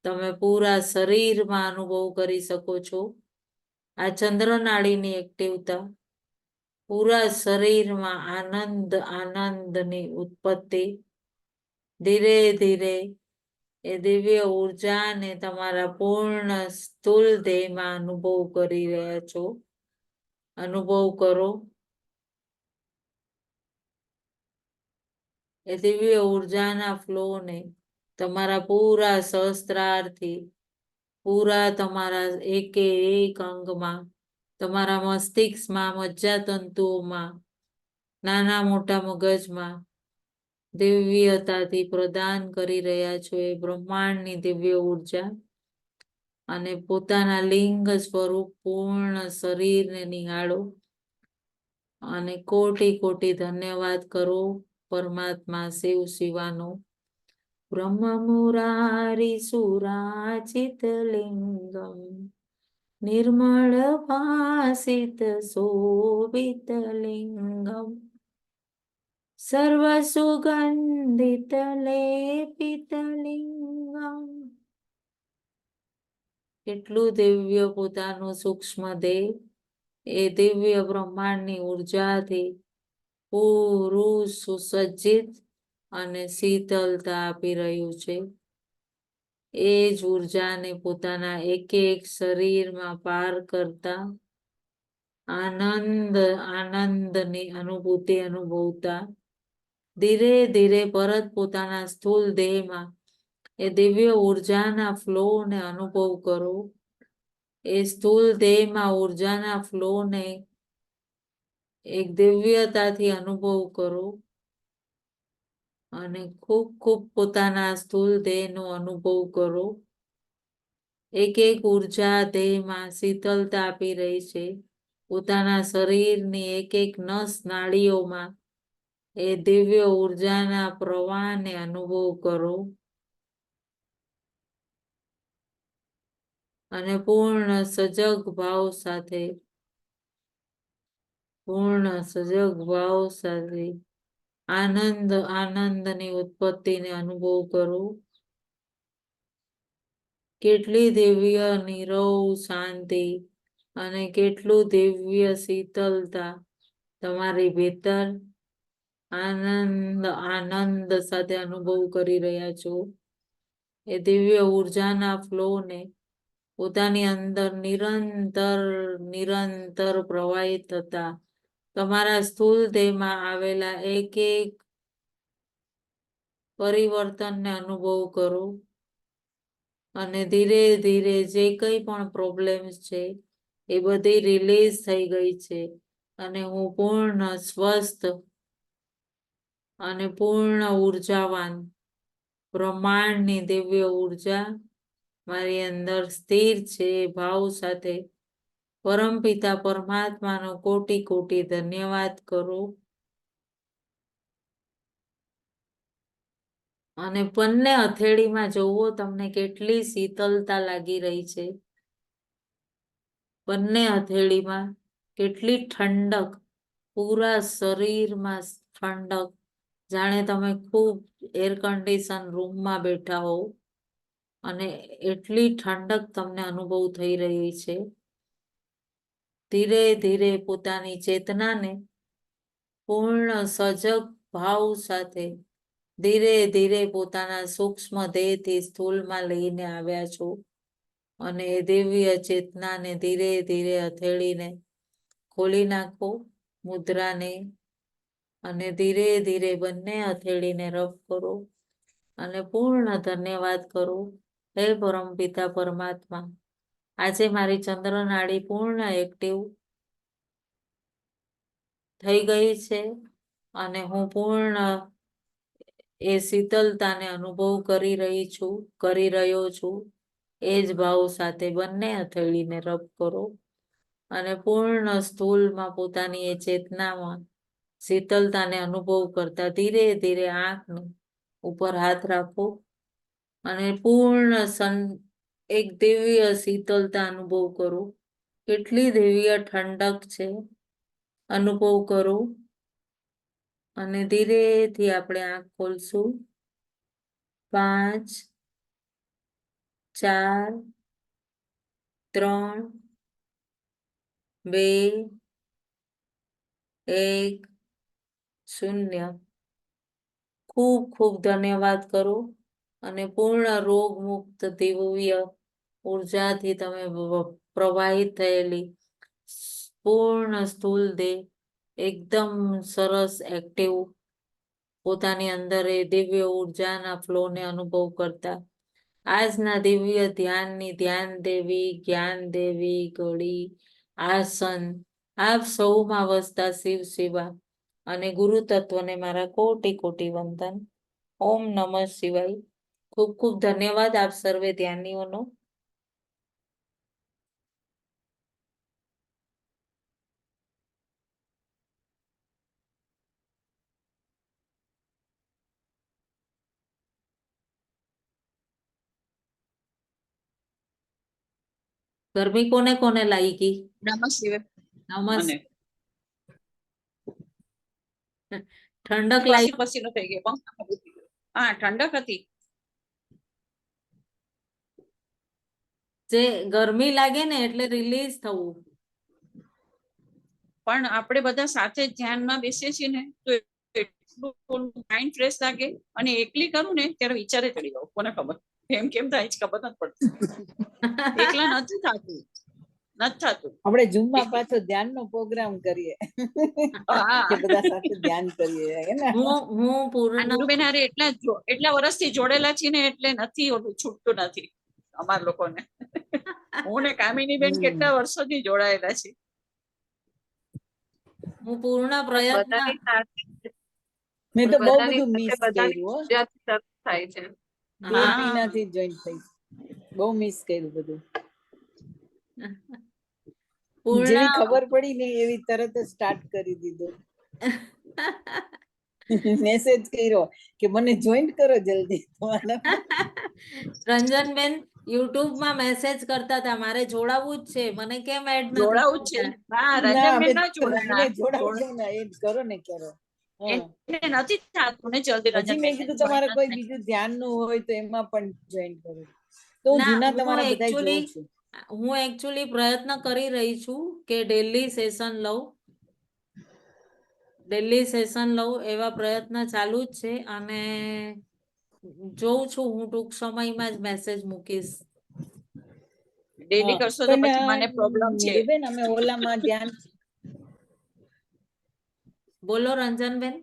તમે પૂરા શરીરમાં અનુભવ કરી શકો છો. આ ચંદ્ર નાડીની એક્ટિવતા પૂરા શરીરમાં આનંદની ઉત્પત્તિ. ધીરે ધીરે એ દિવ્ય ઉર્જાને તમારા પૂર્ણ સ્થૂળ દેહમાં અનુભવ કરી રહ્યા છો. અનુભવ કરો એ દિવ્ય ઉર્જાના ફ્લોને તમારા પૂરા સહસ્ત્રારથી પૂરા તમારા એકે એક અંગમાં, તમારા મસ્તિષ્કમાં, મજ્જાતંતુઓમાં, નાના મોટા મગજમાં દિવ્યતાથી પ્રદાન કરી રહ્યા છો. એ બ્રહ્માંડની દિવ્ય ઉર્જા અને પોતાના લિંગ સ્વરૂપ પૂર્ણ શરીરને નિહાળો અને કોટી કોટી ધન્યવાદ કરો પરમાત્મા શિવ શિવાનો. બ્રહ્મ મુરારી સુરાચિત લિંગમ નિર્મળ ભાસિત શોભિત લિંગમ સર્વ સુગંધિત લેપિત લિંગમ. કેટલું દિવ્ય પોતાનું સૂક્ષ્મ દેહ એ દિવ્ય બ્રહ્માંડની ઉર્જાથી પૂરું સુસજ્જિત અને શીતલતા આપી રહ્યું છે. એ જ ઉર્જાને પોતાના એક એક શરીરમાં પાર કરતા આનંદની અનુભૂતિ અનુભવતા ધીરે ધીરે પરત પોતાના સ્થૂળ દેહમાં એ દિવ્ય ઉર્જાના ફ્લોને અનુભવ કરો. એ સ્થૂળ દેહમાં ઉર્જાના ફ્લોને એક દિવ્યતાથી અનુભવ કરો અને ખૂબ ખૂબ પોતાના સ્થૂળ દેહનો અનુભવ કરો. એક એક ઉર્જા દેહમાં શીતલતા આપી રહી છે. પોતાના શરીરની એક એક નસ નાડીઓમાં એ દિવ્ય ઉર્જાના પ્રવાહને અનુભવ કરો અને પૂર્ણ સજગ ભાવ સાથે આનંદની ઉત્પત્તિને અનુભવ કરો. કેટલી દિવ્ય નીરવ શાંતિ અને કેટલું દિવ્ય શીતલતા તમારી ભીતર આનંદ સાથે અનુભવ કરી રહ્યા છો. એ દિવ્ય ઉર્જાના ફ્લોને પોતાની અંદર નિરંતર પ્રવાહિત થતા તમારા સ્થૂળ દેહમાં આવેલા એક એક પરિવર્તનને અનુભવ કરો અને ધીરે ધીરે જે કંઈ પણ પ્રોબ્લેમ્સ છે એ બધી રિલીઝ થઈ ગઈ છે અને હું પૂર્ણ સ્વસ્થ અને પૂર્ણ ઉર્જાવાન બ્રહ્માંડની દિવ્ય ઉર્જા મારી અંદર સ્થિર છે. ભાવ સાથે પરમપિતા પરમાત્માનો કોટી કોટી ધન્યવાદ કરો અને બંને હથેળીમાં જોવો તમને કેટલી શીતલતા લાગી રહી છે. બંને હથેળીમાં કેટલી ઠંડક, પૂરા શરીરમાં ઠંડક, જાણે તમે ખૂબ એર કન્ડિશન રૂમમાં બેઠા હો અને એટલી ઠંડક તમને અનુભવ થઈ રહી છે. ધીરે ધીરે પોતાની ચેતનાને પૂર્ણ સજગ ભાવ સાથે ધીરે ધીરે પોતાના સૂક્ષ્મ દેહથી સ્થૂળમાં લઈને આવ્યા છો અને એ દિવ્ય ચેતનાને ધીરે ધીરે હથેળીને ખોલી નાખો મુદ્રાને અને ધીરે ધીરે બંને હથેળીને રબ કરો અને પૂર્ણ ધન્યવાદ કરો. હે પરમપિતા પરમાત્મા, આજે મારી ચંદ્ર નાડી પૂર્ણ એક્ટિવ થઈ ગઈ છે અને હું પૂર્ણ એ શીતલતાને અનુભવ કરી રહ્યો છું. એ જ ભાવ સાથે બંને હથેળીને રબ કરો અને પૂર્ણ સ્થૂળમાં પોતાની એ ચેતનામાં શીતલતાને અનુભવ કરતા ધીરે ધીરે આંખને ઉપર હાથ રાખો અને પૂર્ણ એક દિવ્ય શીતલતા અનુભવ કરો. કેટલી દિવ્ય ઠંડક છે અનુભવ કરો અને ધીરેથી આપણે આંખ ખોલશું. 5 4 3 2 1 0. ખૂબ ખૂબ ધન્યવાદ કરો અને પૂર્ણ રોગ મુક્ત દિવ્ય ઉર્જાથી તમે પ્રવાહિત થયેલી પૂર્ણ સ્થૂળ દેહ એકદમ સરસ એક્ટિવ પોતાની અંદર એ દિવ્ય ઉર્જાના ફ્લોને અનુભવ કરતા આજના દિવ્ય ધ્યાનની ધ્યાન દેવી, જ્ઞાન દેવી, ઘડી, આસન આપ સૌમાં વસતા શિવ શિવા અને ગુરુ તત્વને મારા કોટી કોટી વંદન. ઓમ નમઃ શિવાય. ખૂબ ખૂબ ધન્યવાદ આપ સર્વે ધ્યાનીઓનો. ગરમી કોને કોને લાગી? નમસ્તે. નમસ્તે. અને ઠંડક પછી લાગી? પસીનો થઈ ગયો પંખામાં ઘૂસી ગયો. હા ઠંડક હતી. જે ગરમી લાગે ને એટલે રિલીઝ થવું. પણ આપણે બધા સાથે જ ધ્યાનમાં બેસીએ છીએ ને તો એટલું માઇન્ડ ફ્રેશ લાગે. અને એકલી કરું ને ત્યારે વિચારે ચડી જાવ, કોને ખબર કેમ થાય છે ખબર નથી પડતી. એકલા નથી થતું. આપણે ઝૂમમાં પાછો ધ્યાનનો પ્રોગ્રામ કરીએ હા. કે બધા સાથે ધ્યાન કરીએ હે ને. હું પૂર્ણ ગુરુબેન હારે એટલા વર્ષથી જોડેલા છીએ ને એટલે નથી ઓલું છૂટતું નથી અમાર લોકોને. હું ને કામિની બેન કેટલા વર્ષોથી જોડાયેલા છીએ. હું પૂર્ણ પ્રયત્ન બધાની સાથે મેં તો બહુ બધાની બધું મિસ સાથે બધાની કર્યું હો. જરૂરિયાત શરૂ થાય છે. બે હા. મહિનાથી જોઈન થઈ, બહુ મિસ કર્યું બધું. પૂર્ણ જેવી ખબર પડી ને એવી તરત જ સ્ટાર્ટ કરી દીધું. મેસેજ કર્યો કે મને જોઈન કરો જલ્દી. રંજનબેન યુટ્યુબમાં મેસેજ કરતા હતા મારે જોડાવું જ છે, મને કેમ એડ નથી જોડાવું જ છે. કરતા? હા ના રંજનબેન અમે ના જોડાણા. જોડાવું છે ને એ જ કરો ને કરો. હા. એને નથી થતું ને જલ્દી હજી મેં રંજનબેન કીધું તમારે કોઈ બીજું ધ્યાનનું હોય તો એમાં પણ જોઈન કરો. તો હું ના, જૂના તમારા બધા જોઉં છું. હું એકચ્યુઅલી પ્રયત્ન કરી રહી છું કે ડેલી સેશન લઉં. એવા પ્રયત્ન ચાલુ જ છે અને જોઉં છું હું ટૂંક સમયમાં જ મેસેજ મૂકીશ. ડેલી હા, કરશો તો પછી મને પ્રોબ્લેમ છે. નીરુબેન અમે ઓલામાં ધ્યાન, બોલો રંજનબેન.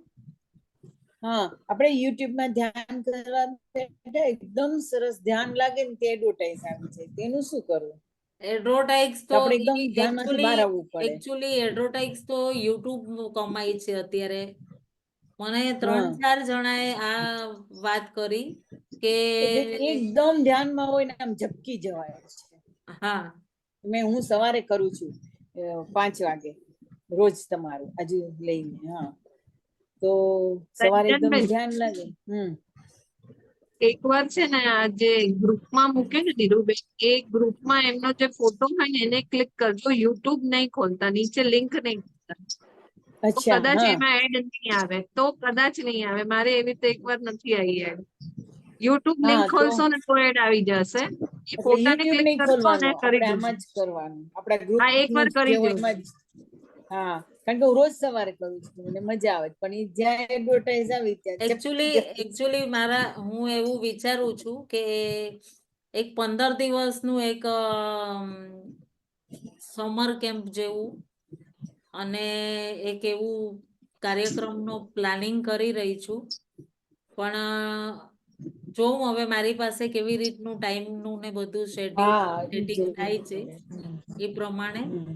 હા આપણે યુટ્યુબમાં ધ્યાન કરવા બેઠા એકદમ સરસ ધ્યાન લાગે ને તે એડવર્ટાઇઝ આવી જાય, તેનું શું કરવું? એડવર્ટાઇઝ તો આપણે એકદમ ધ્યાનમાંથી બહાર આવવું પડે. એકચ્યુઅલી એડવર્ટાઇઝ તો યુટ્યુબ કમાય છે અત્યારે. મને હા 3-4 જણાએ આ વાત કરી કે એટલે એકદમ ધ્યાનમાં હોય ને આમ ઝપકી જવાય છે. હા હું સવારે કરું છું 5 વાગે રોજ તમારું આજુ લઈને. હા તો સવારે એકદમ રંજનબેન, ધ્યાન લાગે. એકવાર છે ને આ જે ગ્રુપમાં મૂકે ને ધીરુબેન, એ ગ્રુપમાં એમનો જે ફોટો હોય ને એને ક્લિક કરજો. યુટ્યુબ નહીં ખોલતા, નીચે લિંક નહીં ખોલતા. તો અચ્છા. કદાચ હા એમાં એડ નહીં આવે, તો કદાચ નહીં આવે. મારે એવી રીતે એકવાર નથી આવી એડ. યુટ્યુબ લિંક હા તો ખોલશો ને તો એડ આવી જશે. એ એટલે ફોટાને યુટ્યુબ ક્લિક નહીં કરશો ને ખોલવાનું, કરી આપણે દેજો. આમાં જ કરવાનું, આપણા ગ્રુપ હા, એકવાર નું કરી જે હોય દેજો. એમાં જ. હા કારણ કે હું રોજ સવારે કરું છું મને મજા આવે, પણ એ જ્યાં એડવર્ટાઇઝ આવી ત્યાં ઝપકી જાય. એકચ્યુઅલી હું એવું વિચારું છું કે એક 15 દિવસનું એક સમર કેમ્પ જેવું અને એક એવું કાર્યક્રમનો પ્લાનિંગ કરી રહી છું. પણ જોઉં હવે મારી પાસે કેવી રીતનું ટાઈમનું ને બધું હા ઈ સેટિંગ જોવું થાય છે પડે. એ પ્રમાણે. હમ.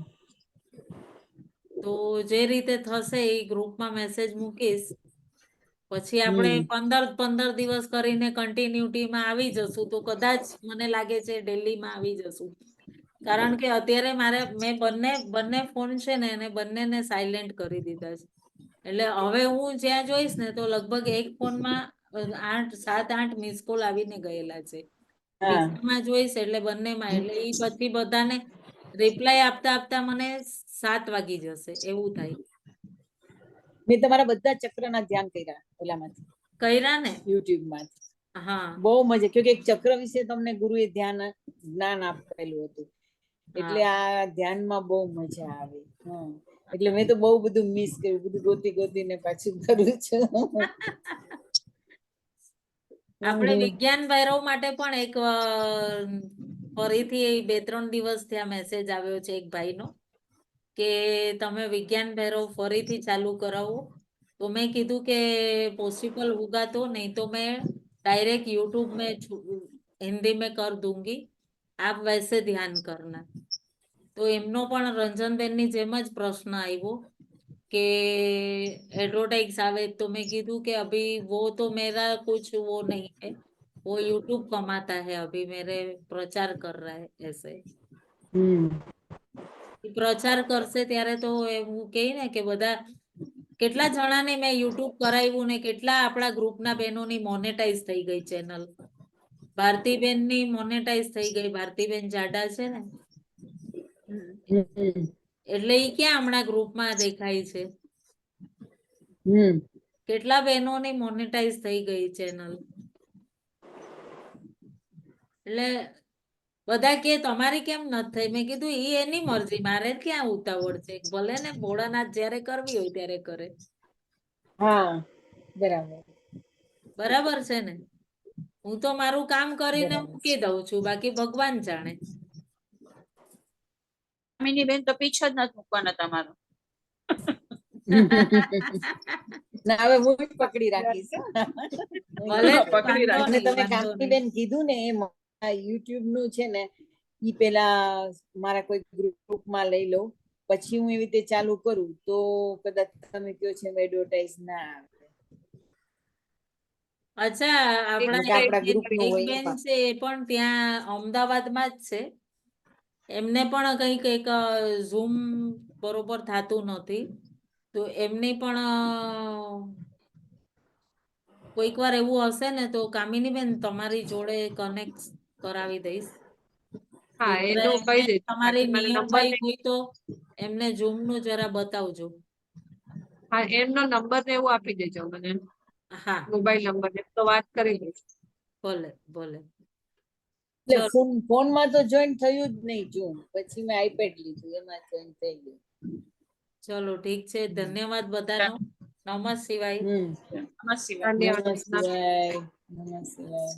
તો જે રીતે થશે એ ગ્રુપમાં મેસેજ મૂકીશ. પછી આપણે હમ. 15 દિવસ કરીને કન્ટિન્યુટીમાં આવી જશું તો કદાચ મને લાગે છે ડેલીમાં આવી જશું. કારણ કે અત્યારે મેં બંને ફોન છે ને એને બંનેને સાયલેન્ટ કરી દીધા છે. એટલે હવે હું જ્યાં જોઈશ ને તો લગભગ એક ફોનમાં 7-8 મિસ કોલ આવીને ગયેલા છે. હા બીજામાં જોઈશ એટલે બંનેમાં, એટલે એ પછી બધાને રિપ્લાય આપતા આપતા મને 7 વાગી જશે એવું થાય. મેં તમારા બધા ચક્રના ધ્યાન કર્યા ઓલામાંથી, કર્યા ને? યુટ્યુબમાંથી. હા બહુ મજા, કેમકે એક ચક્ર વિશે તમને ગુરુએ જ્ઞાન આપેલું હતું, એટલે હા આ ધ્યાનમાં બહુ મજા આવે. એટલે મેં તો બહુ બધું મિસ કર્યું, બધું ગોતી ગોતીને પાછું કરું છું. આપણે વિજ્ઞાન ભૈરવ માટે પણ એક ફરીથી 2-3 દિવસ ત્યાં મેસેજ આવ્યો છે એક ભાઈનો કે તમે વિજ્ઞાન ભૈરવ ફરીથી ચાલુ કરાવો. तो मैं कीधु के पॉसिबल होगा तो, नहीं तो मैं डायरेक्ट यूट्यूब में हिंदी में कर दूंगी, आप वैसे ध्यान करना. તો એમનો પણ રંજનબેનની જેમ જ પ્રશ્ન આવ્યો કે एडवर्टाइज आवे, तो मैं कीधु कि अभी वो तो मेरा कुछ वो नहीं है, वो यूट्यूब कमाता है, अभी मेरे प्रचार कर रहा है ऐसे. પ્રચાર કરશે ત્યારે તો એવું કહે ને કે બધા કેટલા જણાને મેં યુટ્યુબ કરાવ્યું ને કેટલા આપણા ગ્રુપના બહેનોની મોનેટાઈઝ થઈ ગઈ ચેનલ. ભારતીબેનની મોનેટાઈઝ થઈ ગઈ, ભારતીબેન જાડા છે ને હમ એટલે ઈ ક્યાં હમણાં ગ્રુપમાં દેખાય છે? હમ કેટલા બહેનોની મોનેટાઈઝ થઈ ગઈ ચેનલ. એટલે બધા કે તમારી કેમ નથી થઈ? મેં કીધું ઈ એની મરજી, મારે ક્યાં ઉતાવળ છે. ભલે ને ભોળાનાથ જ્યારે કરવી હોય ત્યારે કરે. હા બરાબર બરાબર છે ને? હું તો મારું કામ કરીને બરાબર મૂકી દઉં છું, બાકી ભગવાન જાણે. કામિની બેન તો પીછો જ નથી મૂકવાના તમારો. ના હવે હું જ પકડી રાખીશ ભલે પકડી વાંધો અને નહીં, તમે વાંધો કામની નહીં. બેન કીધું ને એમ યુટ્યુબ નું છે ને ઈ પેલા મારા કોઈ ગ્રુપમાં લઈ લઉં, પછી હું એવી રીતે ચાલુ કરું તો કદાચ તમે કયો છે એડવર્ટાઇઝ ના આવે. અચ્છા, કારણ કે આપણા આપણા એક ગ્રુપ નું એક હોય બેન એમાં. છે એ પણ ત્યાં અમદાવાદમાં જ છે. એમને પણ કંઈક એક ઝૂમ બરોબર થતું નથી, તો એમની પણ કોઈક વાર એવું હશે ને તો કામિની બેન તમારી જોડે કનેક્ટ કરાવી દઈશ. હા તો એનું એમને કહી દેજો, તમારી બાકી મને નિયર નંબર બાય હોય તો એમને ઝૂમ નું જરા બતાવજો. હા એમનો નંબર ને એવું આપી દેજો મને, હા, મોબાઈલ નંબર ને તો વાત કરી લઈશ. ભલે ભલે. એટલે ચલો, ફોનમાં તો જોઈન થયું જ નહીં ઝૂમ, પછી મેં આઈપેડ લીધું એમાં જોઈન થઈ ગયું. ચલો ઠીક છે. ધન્યવાદ બધાનો. નમઃ શિવાય. હમ નમઃ શિવાય. ધન્યવાદ. નમઃ શિવાય નમઃ શિવાય.